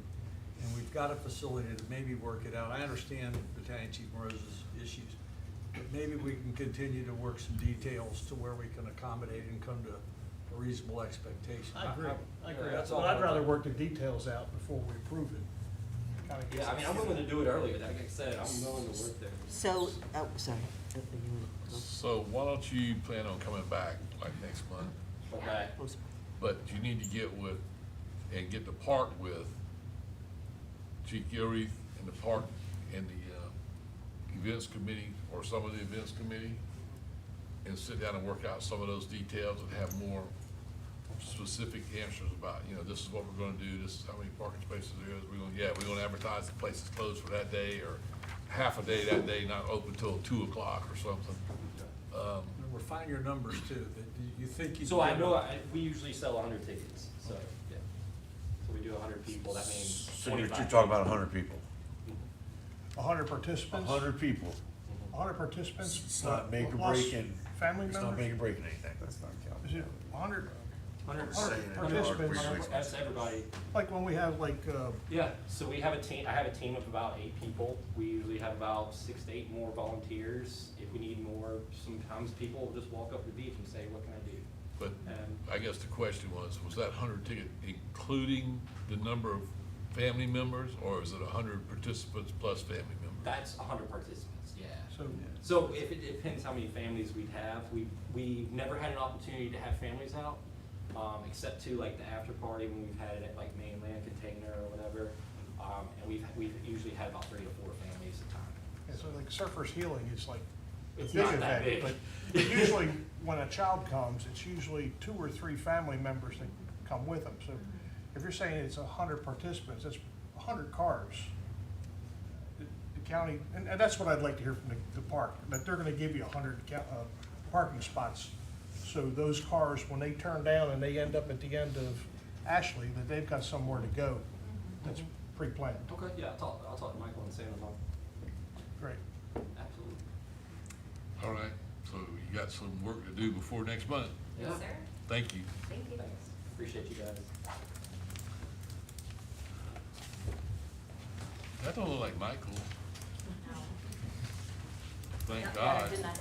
And we've got a facility to maybe work it out. I understand Battalion Chief Morose's issues, but maybe we can continue to work some details to where we can accommodate and come to a reasonable expectation. I agree. That's But all. I'd rather work the details out before we approve it. Kinda gets Yeah, I mean, I'm willing to do it earlier, like I said, I'm willing to work there. So, oh, sorry. You wanna go? So why don't you plan on coming back like next month? Okay. But you need to get the park with Chief Gilreath and the park and the events committee, or some of the events committee, and sit down and work out some of those details and have more specific answers about, this is what we're gonna do, this is how many parking spaces there is, we're gonna advertise the place is closed for that day, or half a day that day, not open till 2 o'clock or something. Refine your numbers too, that you think you. So I know, we usually sell 100 tickets, so, yeah. So we do 100 people, that means So you're 25. talking about 100 people. 100 participants? 100 people. 100 participants? It's not make or plus breaking. Family It's not members? make or breaking anything. That's not counting. Is it 100? 100 participants? That's everybody. Like when we have Yeah, so we have a team, I have a team of about 8 people. We usually have about 6 to 8 more volunteers. If we need more, sometimes people will just walk up to the beach and say, what can I do? But I guess the question was that 100 ticket including the number of family members, or is it 100 participants plus family members? That's 100 participants, yeah. So, So if it depends how many families we'd have, we've never had an opportunity to have families out, except to like the after party when we've had it at like Mainland Container or whatever. And we've usually had about 3 to 4 families at a time. yeah, so like Surfers Healing is like a It's big not that event, big. but usually when a child comes, it's usually 2 or 3 family members that come with them. So if you're saying it's 100 participants, that's 100 cars. The county, and that's what I'd like to hear from the park, that they're gonna give you 100 parking spots. So those cars, when they turn down and they end up at the end of Ashley, that they've got somewhere to go. That's pre-planned. Okay, yeah, I'll talk to Michael and Sam about it. Great. Absolutely. All right, so you got some work to do before next month. Yeah. Yes, sir. Thank you. Thank you. Thanks. Appreciate you guys. That don't look like Michael. No. Thank Yeah, God. didn't I?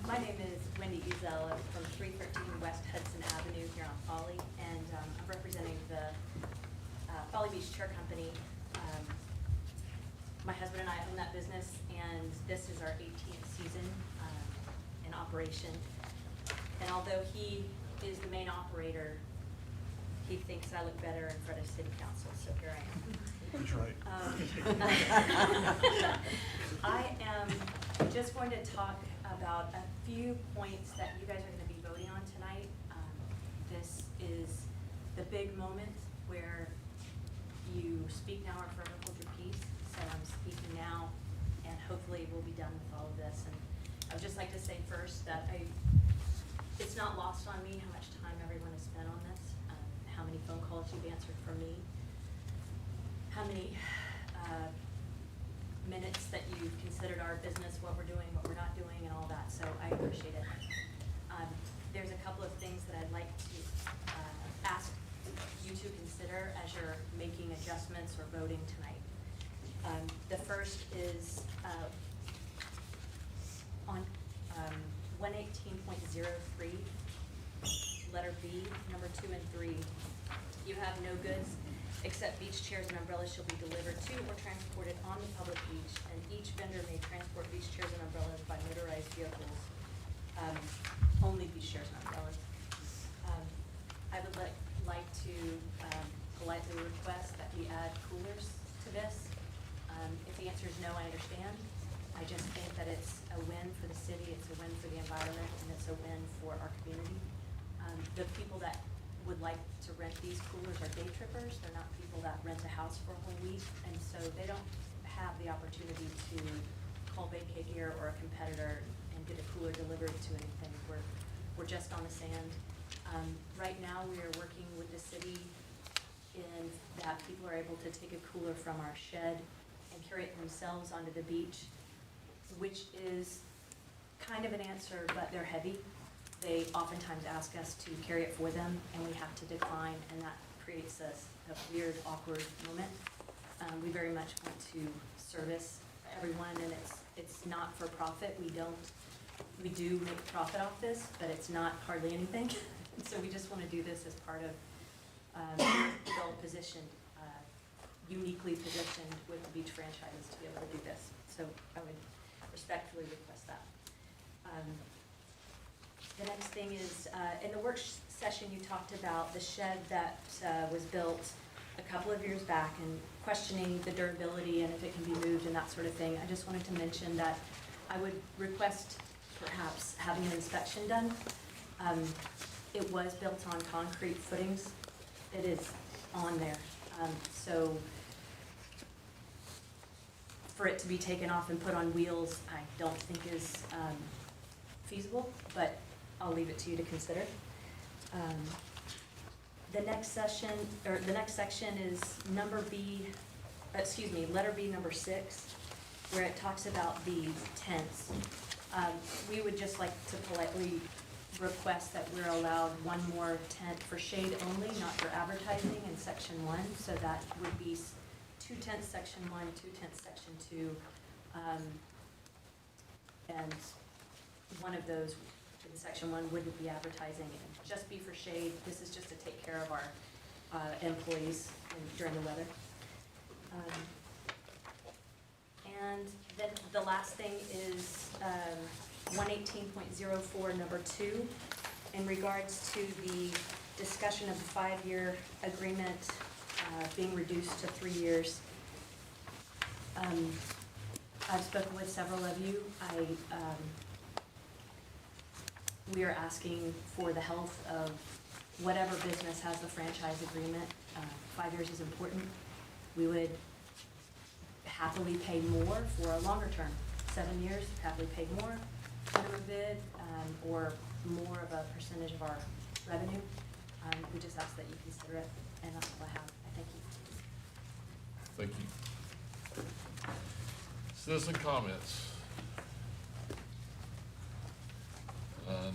My name is Wendy Ezel. I'm from 313 West Hudson Avenue here on Folly, and I'm representing the Folly Beach Chair Company. My husband and I own that business, and this is our 18th season in operation. And although he is the main operator, he thinks I look better in front of city council, so here I am. That's right. I am just going to talk about a few points that you guys are going to be voting on tonight. This is the big moment where you speak now or forever hold your peace. So I'm speaking now, and hopefully we'll be done with all of this. And I would just like to say first that it's not lost on me how much time everyone has spent on this, how many phone calls you've answered from me, how many minutes that you've considered our business, what we're doing, what we're not doing, and all that, so I appreciate it. There's a couple of things that I'd like to ask you to consider as you're making adjustments or voting tonight. The first is on 118.03, letter B, number 2 and 3. You have no goods except beach chairs and umbrellas shall be delivered to or transported on the public beach, and each vendor may transport beach chairs and umbrellas by motorized vehicles, only beach chairs and umbrellas. I would like to politely request that we add coolers to this. If the answer is no, I understand. I just think that it's a win for the city, it's a win for the environment, and it's a win for our community. The people that would like to rent these coolers are day trippers. They're not people that rent a house for a whole week, and so they don't have the opportunity to call Vacay Gear or a competitor and get a cooler delivered to anything. We're just on the sand. Right now, we are working with the city in that people are able to take a cooler from our shed and carry it themselves onto the beach, which is kind of an answer, but they're heavy. They oftentimes ask us to carry it for them, and we have to decline, and that creates a weird, awkward moment. We very much want to service everyone, and it's not for profit. We do make a profit off this, but it's not hardly anything. So we just want to do this as part of well-positioned, uniquely positioned with the beach franchises to be able to do this. So I would respectfully request that. The next thing is, in the work session, you talked about the shed that was built a couple of years back and questioning the durability and if it can be moved and that sort of thing. I just wanted to mention that I would request perhaps having an inspection done. It was built on concrete footings. It is on there. So for it to be taken off and put on wheels, I don't think is feasible, but I'll leave it to you to consider. The next section is letter B, number 6, where it talks about the tents. We would just like to politely request that we're allowed one more tent for shade only, not for advertising in section 1. So that would be 2 tents section 1, 2 tents section 2, and one of those in section 1 wouldn't be advertising and just be for shade. This is just to take care of our employees during the weather. And then the last thing is 118.04, number 2, in regards to the discussion of the 5-year agreement being reduced to 3 years. I've spoken with several of you. We are asking for the health of whatever business has the franchise agreement. 5 years is important. We would happily pay more for a longer term, 7 years, happily pay more minimum bid, or more of a percentage of our revenue. We just ask that you consider it, and that's all I have. I thank you. Thank you. Citizen comments.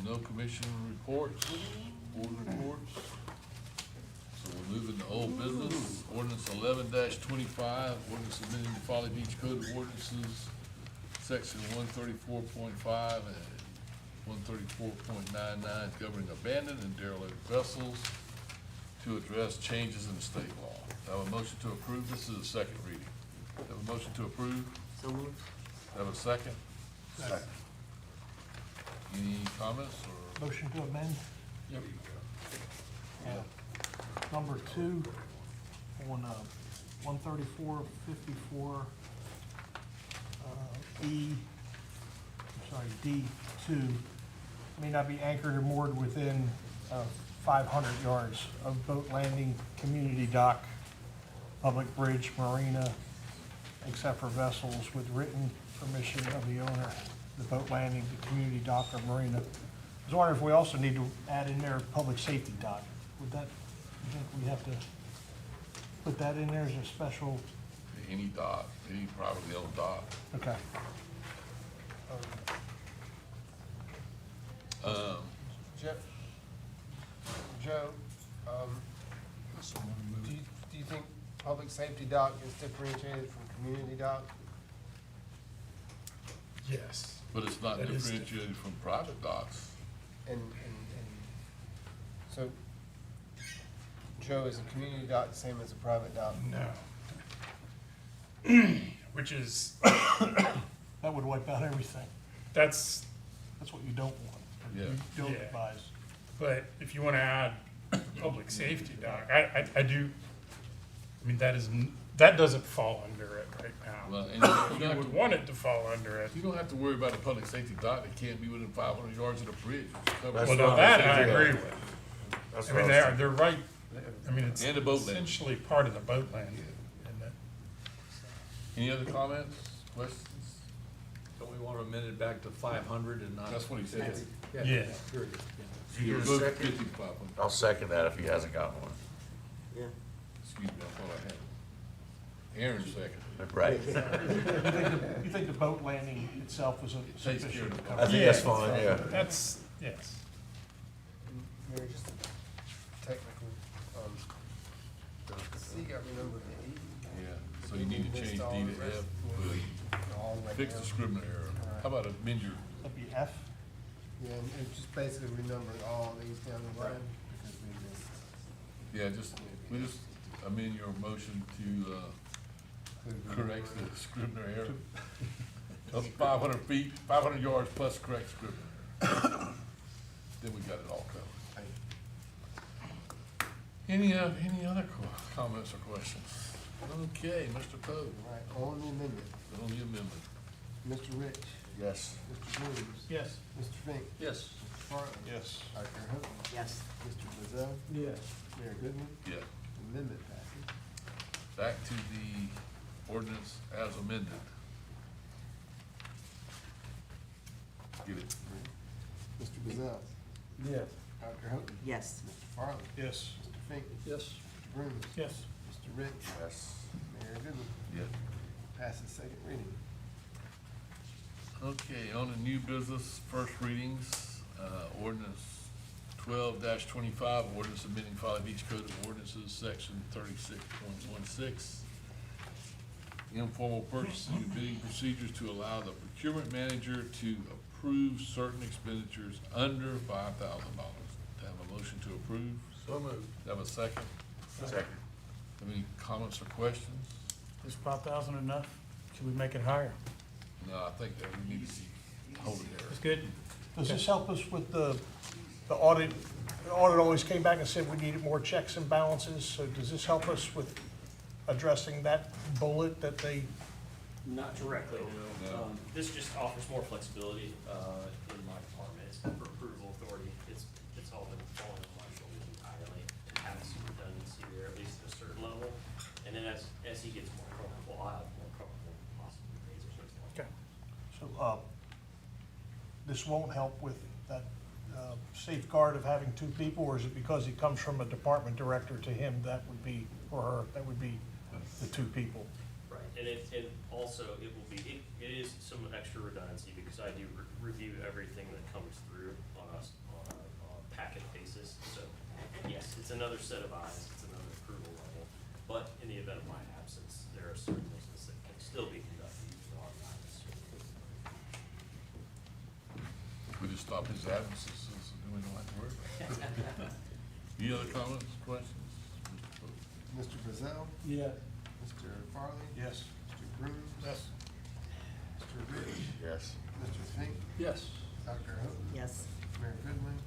No commission reports, board reports. So we're moving to old business. Ordinance 11-25, ordinance amending the Folly Beach Code of Ordinances, section 134.5 and 134.99, governing abandoned and derelict vessels to address changes in the state law. I have a motion to approve. This is a second reading. I have a motion to approve. So moved. I have a second. Second. Any comments or? Motion to amend, Yep. number 2, on 134.54, D2, may not be anchored or moored within 500 yards of boat landing, community dock, public bridge, marina, except for vessels with written permission of the owner, the boat landing, the community dock or marina. I was wondering if we also need to add in there public safety dock. Would that, you think we have to put that in there as a special? Any dock, any privately owned dock. Okay. Joe, do you think public safety dock is differentiated from community dock? Yes. But it's not That is differentiated from private docks. And so, Joe, is a community dock the same as a private dock? No. Which is, That would wipe out everything. that's, That's what you don't want. or Yeah. You don't Yeah. advise. but if you wanna add public safety dock, I do, I mean, that doesn't fall under it right now. Well, and you don't You have would to- want it to fall under it. You don't have to worry about a public safety dock that can't be within 500 yards of the bridge. That's Well, now what that I I was agree thinking. with. That's I what mean, I was they're right, I mean, it's And the boat landing. essentially part of the boat landing. isn't it? Any other comments, questions? Don't we want to amend it back to 500 and not? That's what he said. Yeah. Very good, You Here's a vote second. 55. I'll second that if he hasn't got one. Excuse me, I thought I had it. Aaron second. Right. You think the boat landing itself is Takes care sufficient of to it. cover? I think that's fine, yeah. That's, yes. Mary, just a technical, C got renumbered to E. Yeah, so you need to change D to F, All the way fix the down. Scrivener error. How about amend your, That'd be F. Yeah, and it just basically renumbered all these down the line, because we just. we just amend your motion to, correct the Scrivener error. Of 500 feet, 500 yards plus correct Scrivener. Then we got it all covered. Any other comments or questions? Okay, Mr. Poe, Right, on the amendment, on the amendment. Mr. Rich, Yes. Mr. Williams. Yes. Mr. Fink. Yes. Mr. Farland. Yes. Dr. Hooker. Yes. Mr. Mizell. Yes. Mayor Goodman. Yeah. Amendment passes. Back to the ordinance as amended. Get it? Mr. Mizell. Yes. Dr. Hooker. Yes. Mr. Farland. Yes. Mr. Fink. Yes. Mr. Bruce. Yes. Mr. Rich. Yes. Mayor Goodman. Yeah. Passes second reading. Okay, on the new business, first readings, ordinance 12-25, ordinance amending Folly Beach Code of Ordinances, section 36.16. Informal purchasing and bidding procedures to allow the procurement manager to approve certain expenditures under $5,000. To have a motion to approve? So moved. Have a second? Second. Have any comments or questions? Is 5,000 enough? Should we make it higher? No, I think that we need to hold it there. That's good. Does this help us with the audit? The audit always came back and said we needed more checks and balances, so does this help us with addressing that bullet that they? Not directly, no. No. This just offers more flexibility, in my department. It's for approval authority. It's all been falling on my shoulders entirely and having some redundancy there, at least at a certain level. And then as he gets more comfortable, I'll have more comfortable possibly raises or something like that. So, this won't help with that safeguard of having two people, or is it because he comes from a department director to him, that would be, or her, that would be the two people? Right, and also it will be, it is some extra redundancy because I do review everything that comes through on a packet basis. So, yes, it's another set of eyes, it's another approval level, but in the event of my absence, there are certain business that can still be conducted using our eyes. We just stop his absences since we don't like to work. Any other comments, questions? Mr. Brazil? Yeah. Mr. Farley? Yes. Mr. Grooms? Yes. Mr. Rich? Yes. Mr. Fink? Yes. Dr. Houghton? Yes. Mayor Goodwin?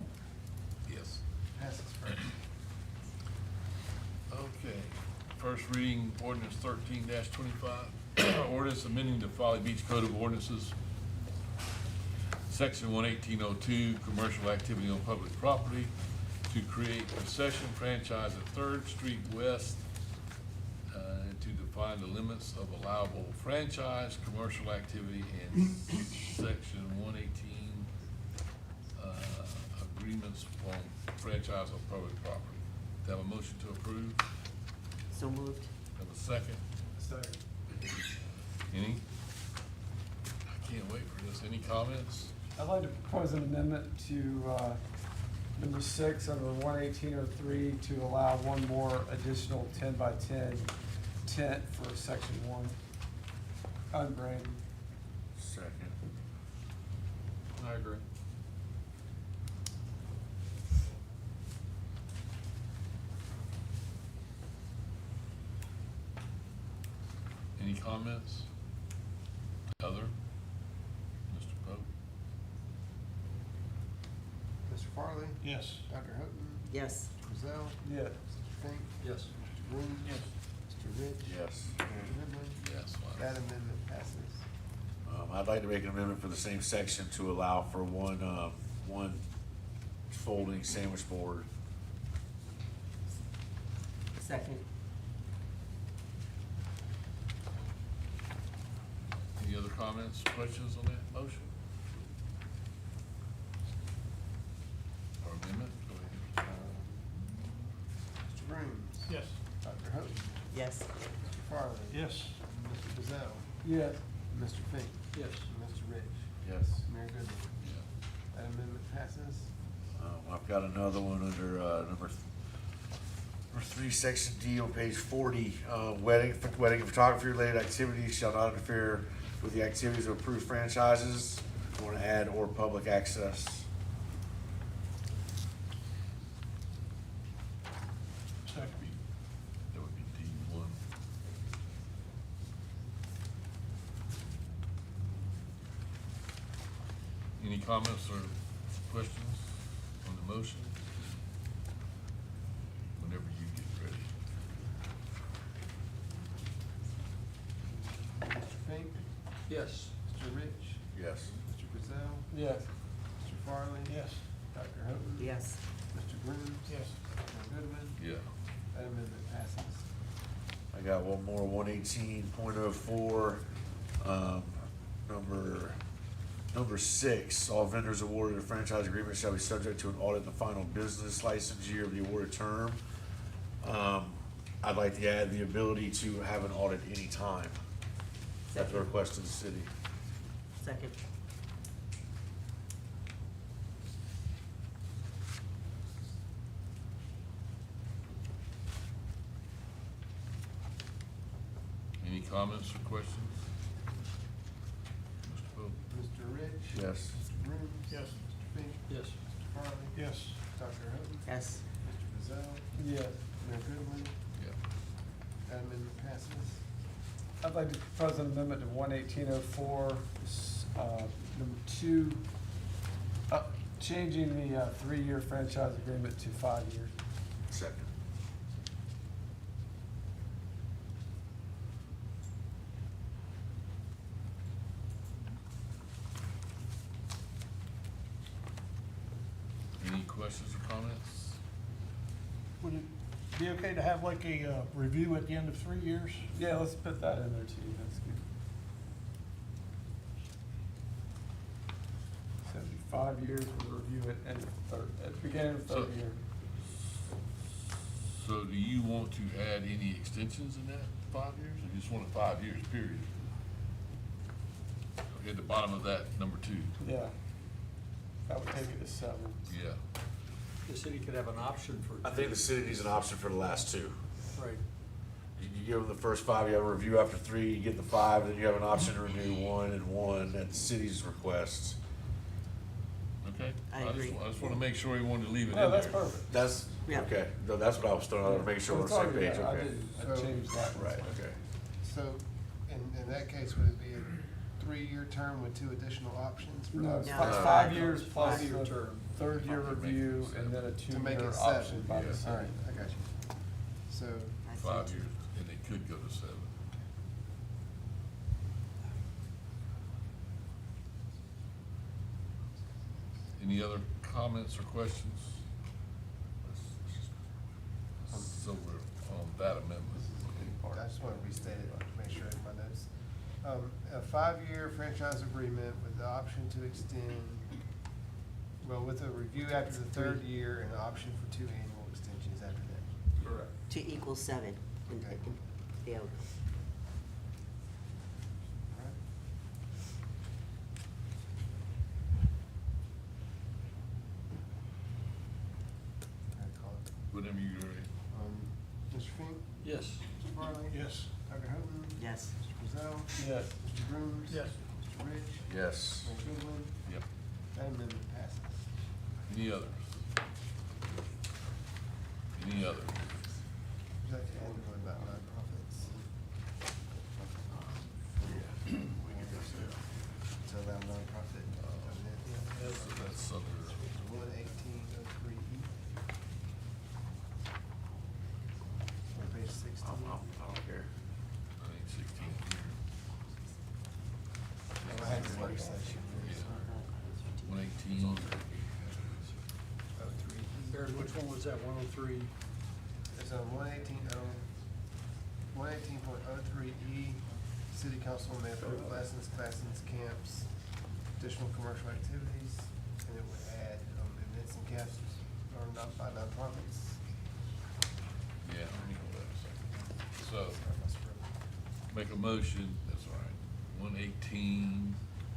Yes. Passes first. Okay, first reading ordinance 13-25. Ordinance amending the Folly Beach Code of Ordinances, Section 11802, commercial activity on public property, to create concession franchise at Third Street West, and to define the limits of allowable franchise, commercial activity, and Section 118, agreements on franchise on public property. Do I have a motion to approve? So moved. Have a second? Second. Any? I can't wait for this. Any comments? I'd like to propose an amendment to number 6 under 11803 to allow one more additional 10-by-10 tent for section 1, unbranded. Second. I agree. Any comments? Other? Mr. Pope? Mr. Farley? Yes. Dr. Houghton? Yes. Mr. Brazil? Yes. Mr. Fink? Yes. Mr. Grooms? Yes. Mr. Rich? Yes. Mayor Goodwin? Yes. That amendment passes. I'd like to make an amendment for the same section to allow for one folding sandwich board. Second. Any other comments, questions on that motion? Or amendment? Go ahead. Mr. Grooms? Yes. Dr. Houghton? Yes. Mr. Farley? Yes. Mr. Brazil? Yes. Mr. Fink? Yes. Mr. Rich? Yes. Mayor Goodwin? Yeah. That amendment passes. I've got another one under number 3, section D on page 40. Wedding and photography related activities shall not interfere with the activities of approved franchises. I want to add or public access. Second. That would be D1. Any comments or questions on the motion? Whenever you get ready. Mr. Fink? Yes. Mr. Rich? Yes. Mr. Brazil? Yes. Mr. Farley? Yes. Dr. Houghton? Yes. Mr. Grooms? Yes. Mayor Goodwin? Yeah. That amendment passes. I got one more, 118.04, number 6, all vendors awarded a franchise agreement shall be subject to an audit in the final business license year of the awarded term. I'd like to add the ability to have an audit anytime. That's a request of the city. Second. Any comments or questions? Mr. Pope? Mr. Rich? Yes. Mr. Grooms? Yes. Mr. Fink? Yes. Mr. Farley? Yes. Dr. Houghton? Yes. Mr. Brazil? Yes. Mayor Goodwin. Yeah. That amendment passes. I'd like to propose an amendment to 11804, number 2, changing the 3-year franchise agreement to 5 years. Second. Any questions or comments? Would it be okay to have like a review at the end of 3 years? Yeah, let's put that in there too, that's good. So it'd be 5 years, we'll review it at the beginning of the third year. So do you want to add any extensions in that 5 years, or you just want a 5 years period? Okay, at the bottom of that, number 2. Yeah. That would take it to 7. Yeah. The city could have an option for. I think the city needs an option for the last 2. Right. You give them the first 5, you have a review after 3, you get the 5, then you have an option to renew 1 and 1 at the city's request. Okay? I agree. I just want to make sure we wanted to leave it in No, there. that's perfect. That's, Yeah. okay, no, that's what I was throwing out, to make sure we're on the same page, I okay. did, I changed that one. Right, okay. So, in that case, would it be a 3-year term with 2 additional options? for No, those? it's No. 5 years plus 5-year the term. 3rd-year review and then a To make 2-year it option 7. by the Yeah. city. All right, I got you. So, I see. 5 years, and it could go to 7. Any other comments or questions? So we're on that amendment. I just want to restate it, to make sure in my notes. A 5-year franchise agreement with the option to extend, well, with a review after the 3rd year and an option for 2 annual extensions after that. Correct. To equal 7. Okay. Yeah. All right. All right, call it. Whenever you're ready. Mr. Fink? Yes. Mr. Farley? Yes. Dr. Houghton? Yes. Mr. Frizell? Yes. Mr. Grooms? Yes. Mr. Rich? Yes. Mayor Goodwin? Yep. That amendment passes. Any others? Any others? Would you like to add the one about nonprofits? To allow nonprofit. That's under, 11803E. On page 16. I don't care. I think 16 here. Oh, I had the work session. 118. Aaron, which one was that, 103? It's on 118.03E. City council may approve lessons, classes, camps, additional commercial activities, and it would add events and camps or not by nonprofits. Yeah, let me hold that a second. So, make a motion, that's all right,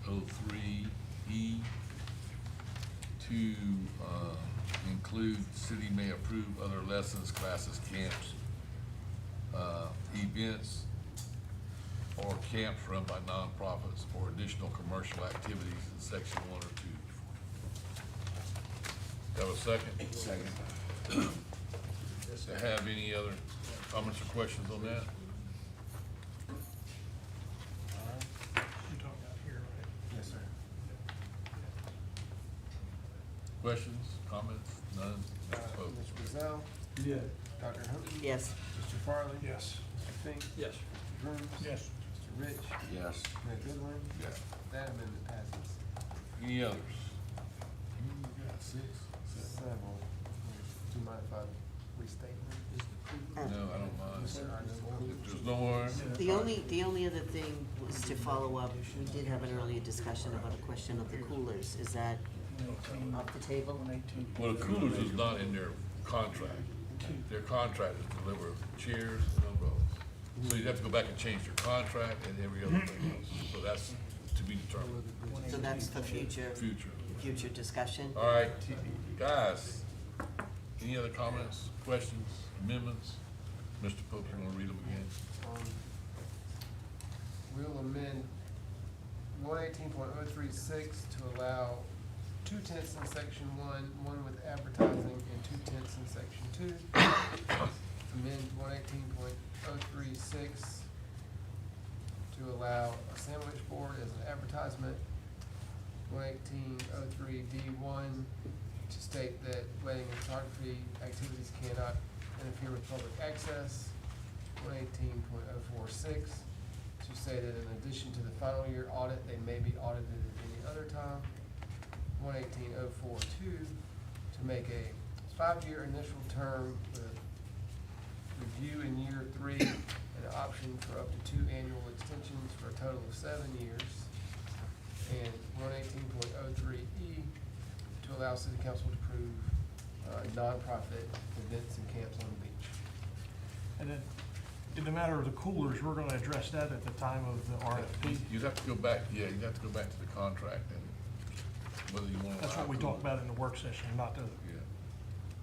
11803E to, include city may approve other lessons, classes, camps, events, or camps run by nonprofits or additional commercial activities in section 1 or 2. Have a second? Second. To have any other comments or questions on that? You're talking about here, right? Yes, sir. Questions, comments, none? Vote. Mr. Brazell? Yeah. Dr. Houghton? Yes. Mr. Farley? Yes. Mr. Fink? Yes. Mr. Grooms? Yes. Mr. Rich? Yes. Mayor Goodwin? Yeah. That amendment passes. Any others? You got 6? 7. Do you mind if I restate them? No, I don't mind. Yes, sir. If there's no more, The only other thing was to follow up, we did have an earlier discussion about a question of the coolers. Is that off the table? well, the coolers is not in their contract. Their contract is to deliver chairs and umbrellas. So you'd have to go back and change your contract and every other thing else. So that's to be determined. So that's the future Future. discussion? All right, guys, any other comments, questions, amendments? Mr. Pope, you wanna read them again? We'll amend 118.036 to allow 2 tenths in section 1, 1 with advertising, and 2 tenths in section 2. amend 118.036 to allow a sandwich board as an advertisement. 118.03D1 to state that wedding and photography activities cannot interfere with public access. 118.046 to say that in addition to the final year audit, they may be audited at any other time. 118.042 to make a 5-year initial term with review in year 3 and an option for up to 2 annual extensions for a total of 7 years. And 118.03E to allow city council to approve nonprofit events and camps on the beach. And then, in the matter of the coolers, we're gonna address that at the time of the RFP. You'd have to go back, you'd have to go back to the contract and whether you want to. That's what we talked about in the work session, not to, Yeah,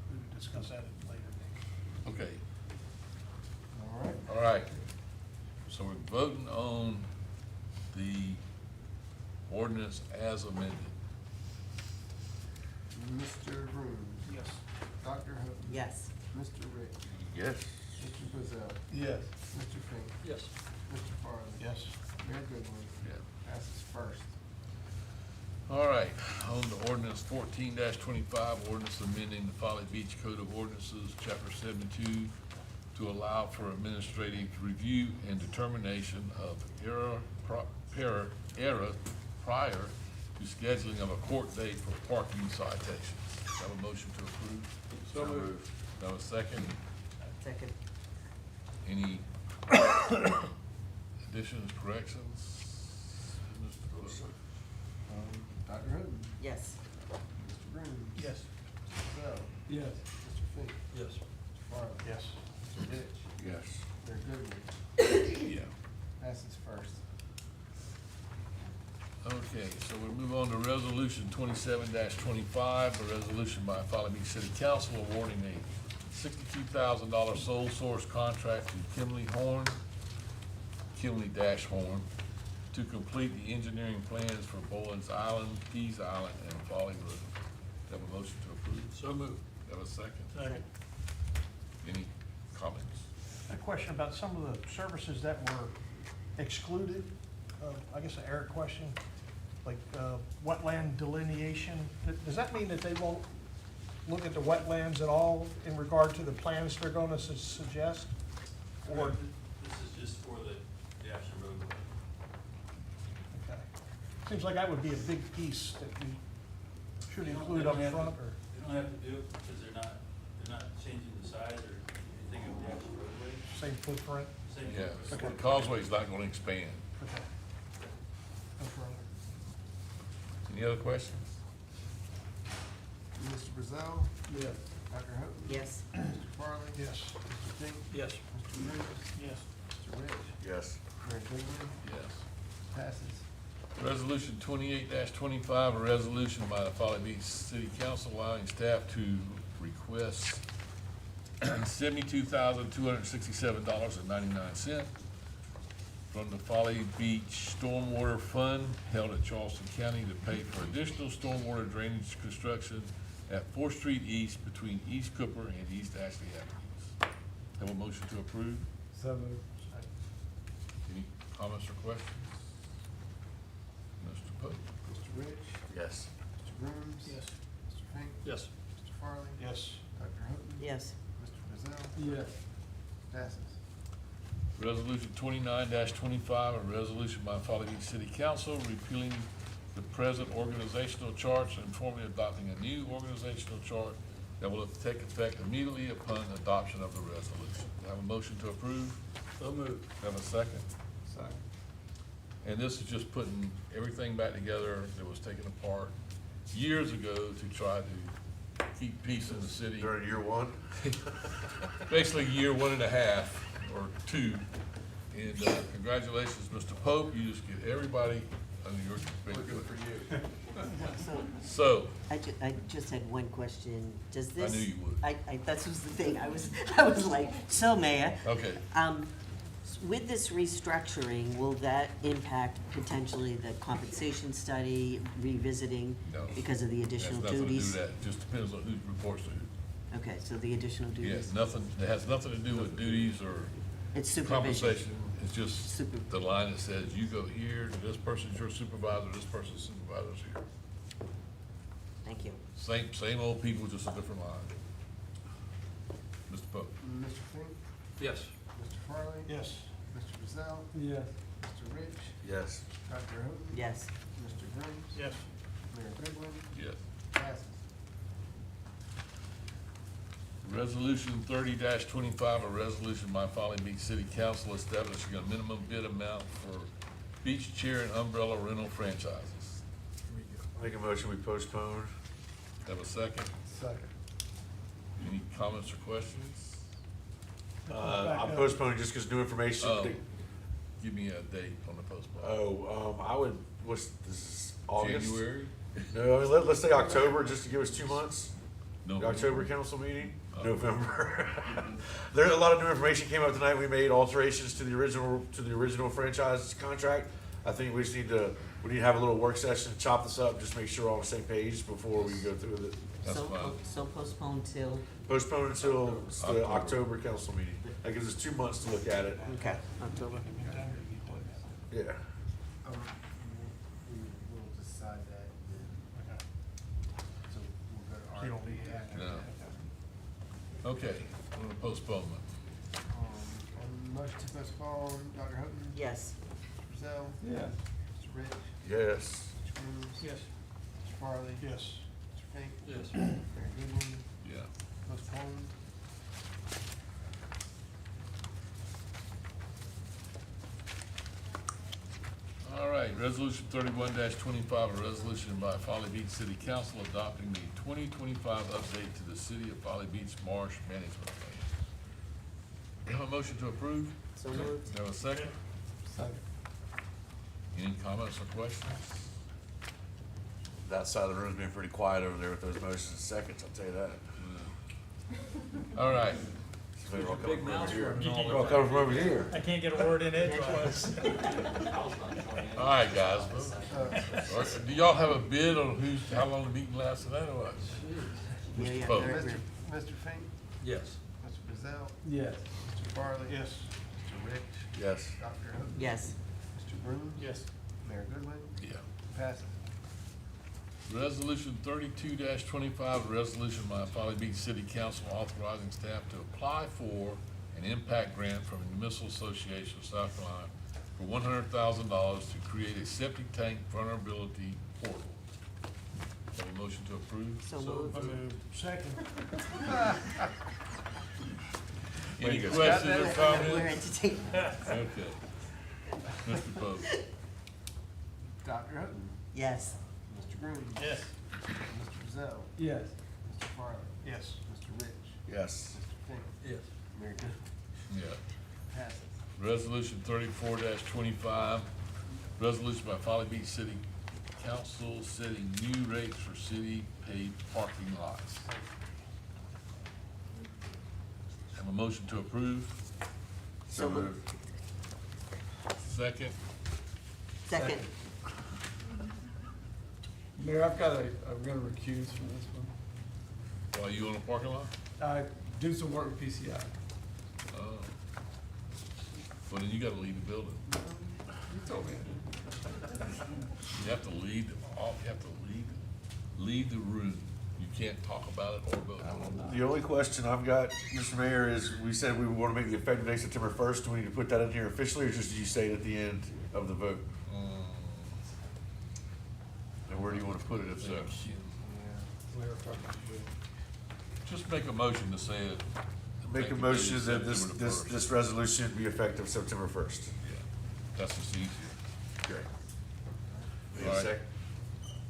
we would discuss that later. okay, All right. all right. So we're voting on the ordinance as amended. Mr. Vroom. Yes. Dr. Houghton. Yes. Mr. Rich. Yes. Mr. Buzzell. Yes. Mr. Fink. Yes. Mr. Farley. Yes. Mayor Goodwin. Yeah. Passes first. All right, on the ordinance 14-25, ordinance amending the Folly Beach Code of Ordinances, chapter 72, to allow for administrative review and determination of error prior to scheduling of a court date for parking citations. Have a motion to approve? So moved. Have a second? Second. Any additions, corrections? Mr. Wilson? Dr. Houghton. Yes. Mr. Vroom. Yes. Mr. Buzzell. Yes. Mr. Fink. Yes. Mr. Farley. Yes. Mr. Rich. Yes. Mayor Goodwin. Yeah. Passes first. Okay, so we move on to resolution 27-25, a resolution by Folly Beach City Council awarding a $62,000 sole source contract to Kimley Horn to complete the engineering plans for Boland's Island, Pease Island, and Folly Road. Have a motion to approve? So moved. Have a second? Second. Any comments? A question about some of the services that were excluded. I guess an Eric question, like wetland delineation. Does that mean that they won't look at the wetlands at all in regard to the plans they're going to suggest? Or, This is just for the actual roadway. okay. Seems like that would be a big piece that we should include up front, or? They don't have to do it because they're not changing the size or anything of the actual roadway. Same footprint? Same. Yeah, Okay. the causeway's not gonna expand. Okay. No further. Any other questions? Mr. Brazel. Yes. Dr. Houghton. Yes. Mr. Farley. Yes. Mr. Fink. Yes. Mr. Williams. Yes. Mr. Rich. Yes. Mayor Goodwin. Yes. Passes. Resolution 28-25, a resolution by the Folly Beach City Council allowing staff to request $72,267.99 from the Folly Beach Stormwater Fund held at Charleston County to pay for additional stormwater drainage construction at 4th Street East between East Cooper and East Ashley Avenues. Have a motion to approve? So moved. Any comments or questions? Mr. Pope? Mr. Rich. Yes. Mr. Grooms. Yes. Mr. Fink. Yes. Mr. Farley. Yes. Dr. Houghton. Yes. Mr. Brazel. Yes. Passes. Resolution 29-25, a resolution by Folly Beach City Council repealing the present organizational charts and formally adopting a new organizational chart that will take effect immediately upon adoption of the resolution. Have a motion to approve? So moved. Have a second? Second. And this is just putting everything back together that was taken apart years ago to try to keep peace in the city. During year one? Basically year 1.5 or 2. And congratulations, Mr. Pope, you just get everybody under your. Looking for you. So, I just had one question. Does I this? knew you would. That was the thing. I was like, so Mayor. okay, With this restructuring, will that impact potentially the compensation study revisiting no. because of the Has additional nothing to do duties? with that, just depends on who reports to who. Okay, so the additional duties? Yes, nothing, it has nothing to do with duties or It's supervision. compensation. It's just the line that says, you go here, this person's your supervisor, this person's supervisor's here. Thank you. Same old people, just a different line. Mr. Pope? Mr. Fink? Yes. Mr. Farley? Yes. Mr. Rizal? Yes. Mr. Rich? Yes. Dr. Houghton? Yes. Mr. Grooms? Yes. Mayor Goodwin? Yes. Passes. Resolution 30-25, a resolution by Folly Beach City Council establishing a minimum bid amount for beach chair and umbrella rental franchises. Make a motion, we postpone. Have a second? Second. Any comments or questions? I'm postponing just because new information. Oh, give me a date on the postpone. I would, this is August? January? No, I mean, let's say October, just to give us 2 months. The November? October council meeting, Oh. November. There's a lot of new information came up tonight. We made alterations to the original franchise contract. I think we just need to have a little work session, chop this up, just make sure we're all on the same page before we go through with it. That's fine. So postpone till, Postpone until the October. October council meeting. That gives us 2 months to look at it. okay, October. Yeah. We'll decide that then. So we'll go to You don't RFP need after No. that. Okay, on the postponement. On motion to postpone, Dr. Houghton? Yes. Mr. Rizal? Yes. Mr. Rich? Yes. Mr. Grooms? Yes. Mr. Farley? Yes. Mr. Fink? Yes. Mayor Goodwin? Yeah. Postponed. All right, resolution 31-25, a resolution by Folly Beach City Council adopting the 2025 update to the City of Folly Beach Marsh Management Plan. Have a motion to approve? So moved. Have a second? Second. Any comments or questions? That side of the room's been pretty quiet over there with those motions and seconds, I'll tell you that. All right, They're all coming Big from mouth over here. running all They're all coming from over here. I can't get a word in edgewise. all right, guys. Do y'all have a bid on how long the meeting lasts tonight or what? Yeah, yeah, Mr. Pope? very Mr. good. Mr. Fink? Yes. Mr. Rizal? Yes. Mr. Farley? Yes. Mr. Rich? Yes. Dr. Houghton? Yes. Mr. Grooms? Yes. Mayor Goodwin? Yeah. Passes. Resolution 32-25, a resolution by Folly Beach City Council authorizing staff to apply for an impact grant from the Municipal Association of South Carolina for $100,000 to create a septic tank vulnerability portal. Have a motion to approve? So moved. Second. Any Wait, questions or We're comments? entertained. Okay. Mr. Pope? Dr. Houghton? Yes. Mr. Grooms? Yes. Mr. Rizal? Yes. Mr. Farley? Yes. Mr. Rich? Yes. Mr. Fink? Yes. Mayor Goodwin? Yeah. Passes. Resolution 34-25, resolution by Folly Beach City Council setting new rates for city paid parking lots. Have a motion to approve? So moved. Second? Second. Mayor, I'm gonna recuse from this one. While you on the parking lot? I do some work with PCI. Oh. Well, then you gotta leave the building. You told me. You have to leave leave the room. You can't talk about it or vote. The only question I've got, Mr. Mayor, is we said we want to make the effective date September 1st. Do we need to put that in here officially, or just did you say it at the end of the vote? And where do you want to put it if so? Just make a motion to say it. Make a effective date motion is that September the 1st. this resolution be effective September 1st. Yeah, that's just easier. Great. Need All a right. second?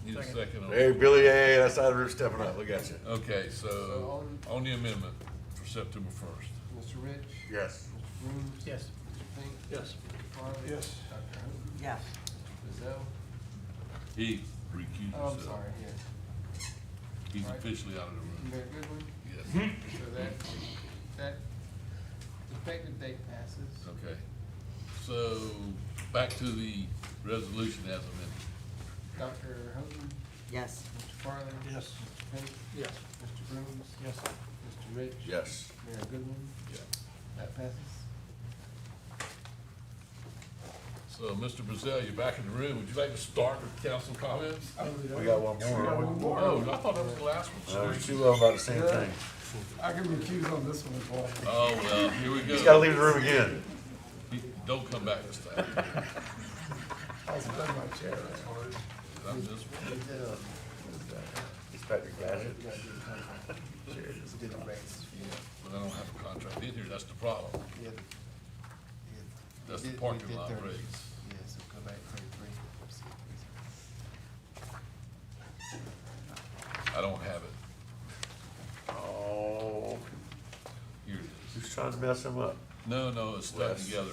Need a second on Hey, Billy, hey, that's out of the room stepping up. Look at you. Okay, so on the amendment for September 1st. Mr. Rich? Yes. Mr. Grooms? Yes. Mr. Fink? Yes. Mr. Farley? Yes. Dr. Houghton? Yes. Mr. Rizal? He recused Oh, I'm himself. sorry, yeah. He's All right. officially out of the room. Mayor Goodwin? Yes. So that effective date passes. Okay. So back to the resolution as amended. Dr. Houghton? Yes. Mr. Farley? Yes. Mr. Fink? Yes. Mr. Grooms? Yes. Mr. Rich? Yes. Mayor Goodwin? Yeah. That passes. So, Mr. Brazil, you're back in the room. Would you like to start with council comments? We got one more. We got one more. Oh, I thought that was the last one. There's two of them about the same Yeah. thing. I can recuse on this one as well. Oh, well, here we go. He's gotta leave the room again. Don't come back this time. I'll spend my chair. That's hard. Not this one. Inspector Gadget. Did the rates. But I don't have a contract in here, that's the problem. Yeah. That's the Did- parking we did lot 30. rates. Yeah, so go back 33. I don't have it. Oh, Here it is. who's trying to mess him up? No, it's stuck Wes. together.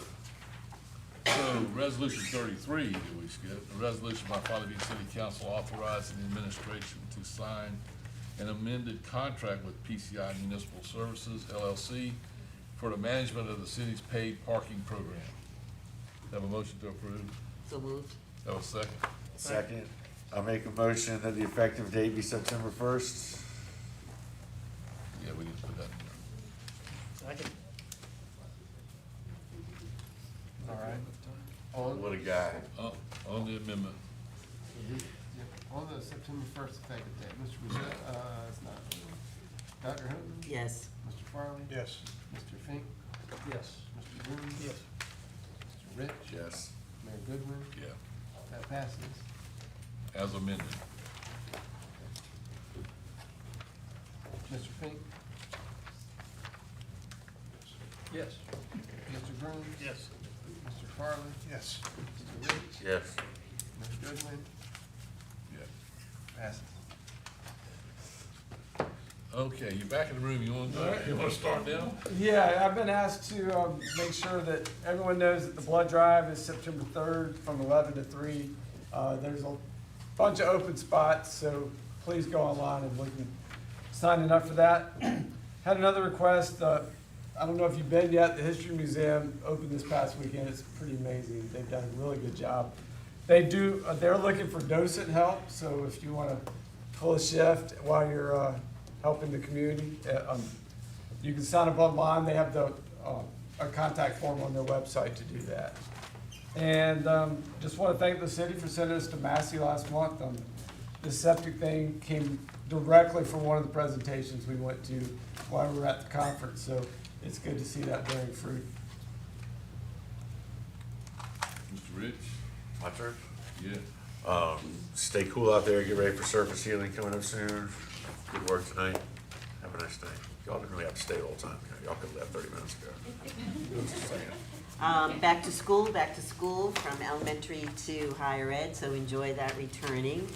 So, resolution 33, that we skip, a resolution by Folly Beach City Council authorizing the administration to sign an amended contract with PCI Municipal Services LLC for the management of the city's paid parking program. Have a motion to approve? So moved. Have a second? Second, I make a motion that the effective date be September 1st. Yeah, we need to put that in there. Second. All right. On, What a guy. On the amendment. yep, on the September 1st effective date, Mr. Brazil, it's not, Dr. Houghton? Yes. Mr. Farley? Yes. Mr. Fink? Yes. Mr. Green? Yes. Mr. Rich? Yes. Mayor Goodwin? Yeah, That passes. as amended. Mr. Fink? Yes. Mr. Green? Yes. Mr. Farley? Yes. Mr. Rich? Yes. Mr. Goodwin? Yeah. Passes. Okay, you're back in the room. You wanna start now? Yeah, I've been asked to make sure that everyone knows that the blood drive is September 3rd from 11 to 3. There's a bunch of open spots, so please go online and look and signing up for that. Had another request. I don't know if you've been yet. The History Museum opened this past weekend. It's pretty amazing. They've done a really good job. They're looking for docent help, so if you want to pull a shift while you're helping the community, you can sign up online. They have a contact form on their website to do that. And just want to thank the city for sending us to Massey last month. The septic thing came directly from one of the presentations we went to while we were at the conference, so it's good to see that bearing fruit. Mr. Rich? My turn? Yeah. Stay cool out there, get ready for surface healing coming up soon. Good work tonight. Have a nice night. Y'all didn't really have to stay the whole time. Y'all could have left 30 minutes ago. Just saying. Back to school from elementary to higher ed, so enjoy that returning.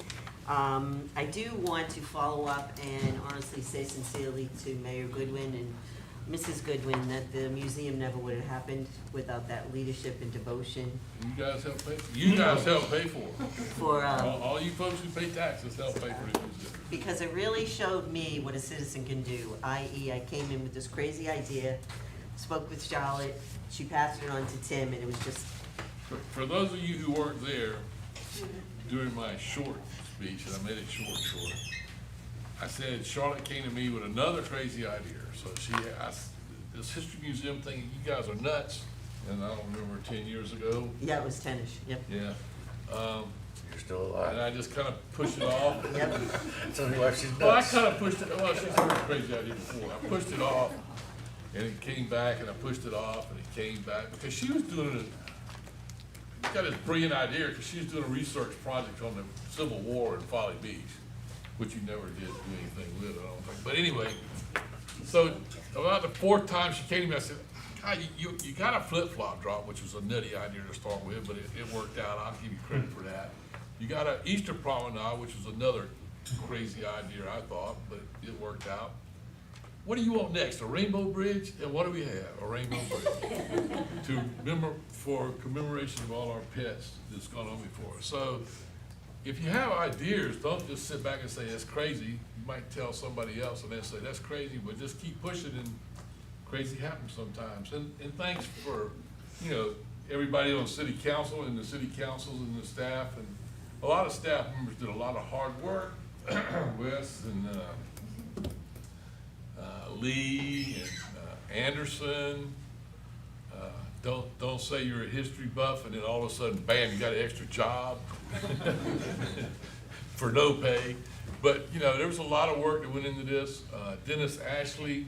I do want to follow up and honestly say sincerely to Mayor Goodwin and Mrs. Goodwin that the museum never would have happened without that leadership and devotion. You guys help pay for it. For, All you folks who pay taxes help pay for it. because it really showed me what a citizen can do, i.e. I came in with this crazy idea, spoke with Charlotte, she passed it on to Tim, and it was just, For those of you who weren't there during my short speech, and I made it short, I said Charlotte came to me with another crazy idea. So this history museum thing, you guys are nuts, and I don't remember 10 years ago. yeah, it was 10-ish, yep. Yeah. You're still alive. And I just kind of pushed it off. Yep. Tell me why she's Well, I nuts. kind of pushed it, well, she's heard a crazy idea before. I pushed it off, and it came back, and I pushed it off, and it came back, because she was doing got this brilliant idea, because she was doing a research project on the Civil War in Folly Beach, which you never did do anything with, I don't think. But anyway, so about the fourth time she came to me, I said, God, you got a flip-flop drop, which was a nutty idea to start with, but it worked out. I'll give you credit for that. You got an Easter promenade, which was another crazy idea, I thought, but it worked out. What do you want next? A rainbow bridge? And what do we have? A rainbow bridge for commemoration of all our pets that's gone on before us. So if you have ideas, don't just sit back and say that's crazy. You might tell somebody else and they'll say that's crazy, but just keep pushing, and crazy happens sometimes. And thanks for, everybody on city council and the city councils and the staff, and a lot of staff members did a lot of hard work. Wes and Lee and Anderson. Don't say you're a history buff and then all of a sudden, bam, you got an extra job for no pay. But, you know, there was a lot of work that went into this. Dennis Ashley,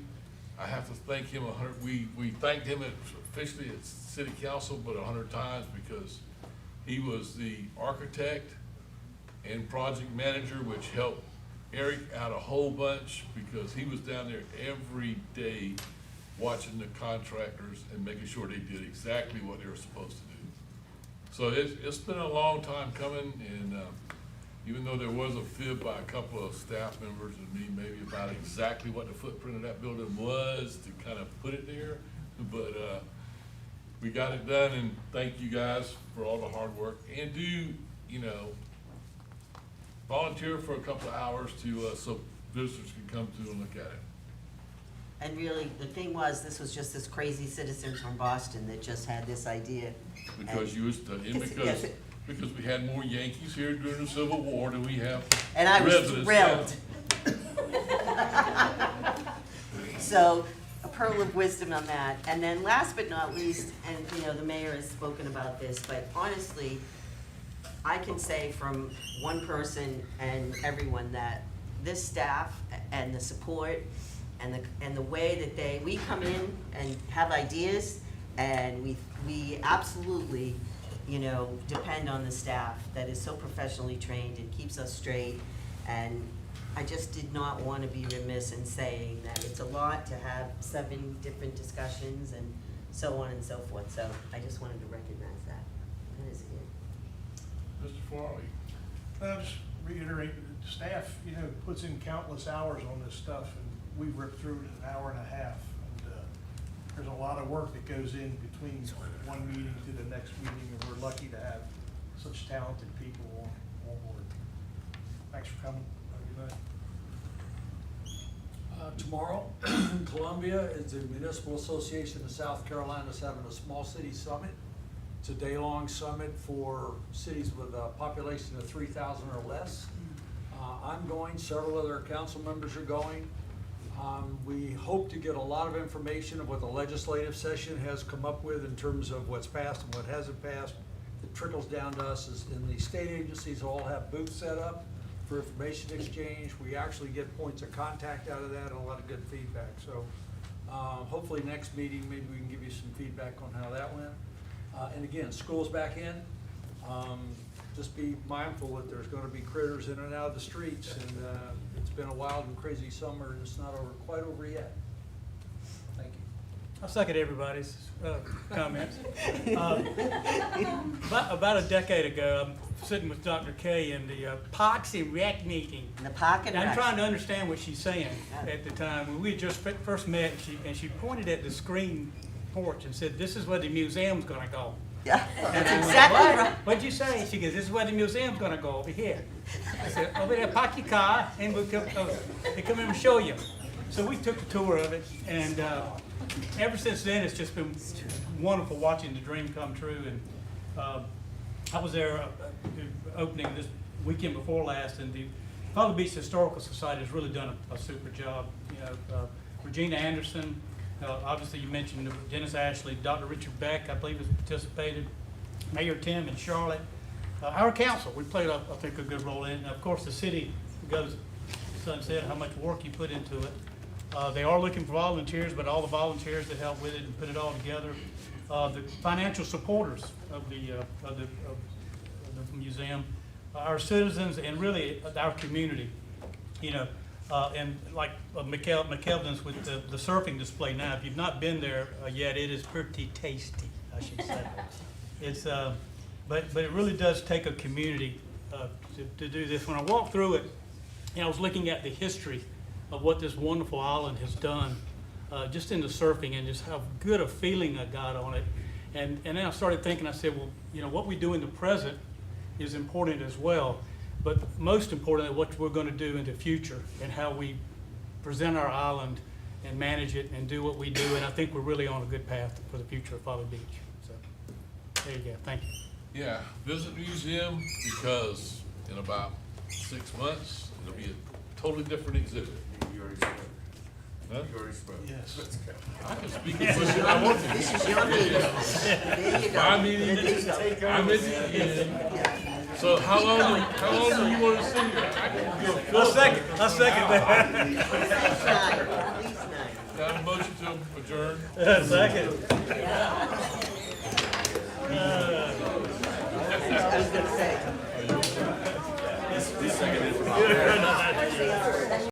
I have to thank him we thanked him officially at city council, but 100 times, because he was the architect and project manager, which helped Eric out a whole bunch, because he was down there every day watching the contractors and making sure they did exactly what they were supposed to do. So it's been a long time coming, and even though there was a fib by a couple of staff members and me maybe about exactly what the footprint of that building was to kind of put it there, but we got it done, and thank you guys for all the hard work. And do, you know, volunteer for a couple of hours to so visitors can come through and look at it. And really, the thing was, this was just this crazy citizen from Boston that just had this idea. Because you was because we had more Yankees here during the Civil War than we have And I was residents. thrilled. So, a pearl of wisdom on that. And then last but not least, and you know, the mayor has spoken about this, but honestly, I can say from one person and everyone that this staff and the support and the way that we come in and have ideas, and we absolutely, you know, depend on the staff that is so professionally trained and keeps us straight. And I just did not want to be remiss in saying that it's a lot to have 7 different discussions and so on and so forth. So I just wanted to recognize that. That is it. Mr. Folly. I'll just reiterate, the staff, you know, puts in countless hours on this stuff, and we rip through it in an hour and a half. And there's a lot of work that goes in between one meeting to the next meeting, and we're lucky to have such talented people on board. Thanks for coming. Have a good night. Tomorrow, Columbia is the Municipal Association of South Carolina is having a small city summit. It's a day-long summit for cities with a population of 3,000 or less. I'm going, several other council members are going. We hope to get a lot of information of what the legislative session has come up with in terms of what's passed and what hasn't passed. It trickles down to us, and the state agencies all have booths set up for information exchange. We actually get points of contact out of that and a lot of good feedback. So hopefully next meeting, maybe we can give you some feedback on how that went. And again, school's back in. Just be mindful that there's going to be critters in and out of the streets, and it's been a wild and crazy summer, and it's not quite over yet. Thank you. I'll second everybody's comments. About a decade ago, I'm sitting with Dr. Kay in the Parks and Rec meeting. In the Park and And I'm Rec. trying to understand what she's saying at the time. When we had just first met, and she pointed at the screen porch and said, "This is where the museum's gonna go." Yeah, And that's I went, exactly "What? right. What'd you say?" She goes, "This is where the museum's gonna go, over here." I said, "Over there, park your car, and we'll come in and show you." So we took a tour of it, and ever since then, it's just been wonderful watching the dream come true. And I was there opening this weekend before last, and the Folly Beach Historical Society has really done a super job. You know, Regina Anderson, obviously you mentioned Dennis Ashley, Dr. Richard Beck, I believe has participated, Mayor Tim and Charlotte. Our council, we played, I think, a good role in it. And of course, the city goes, Sunset, how much work you put into it. They are looking for volunteers, but all the volunteers that help with it and put it all together. The financial supporters of the museum, our citizens, and really our community, you know. And like McKelvin's with the surfing display now, if you've not been there yet, it is pretty tasty, I should say. It's, but it really does take a community to do this. When I walked through it, I was looking at the history of what this wonderful island has done, just in the surfing, and just how good a feeling I got on it. And then I started thinking, I said, well, you know, what we do in the present is important as well. But most importantly, what we're going to do in the future and how we present our island and manage it and do what we do. And I think we're really on a good path for the future of Folly Beach. So there you go. Thank you. Yeah, visit the museum, because in about 6 months, it'll be a totally different exhibit. Huh? You already spoke. Yes. I can speak as much as I want to. This is your meeting. There you go. My meeting, There you go. I'm in. So how long do you want to sit here? I can do a I'll second that. At least 9, at least 9. Can I have a motion to adjourn? Second. I was gonna say,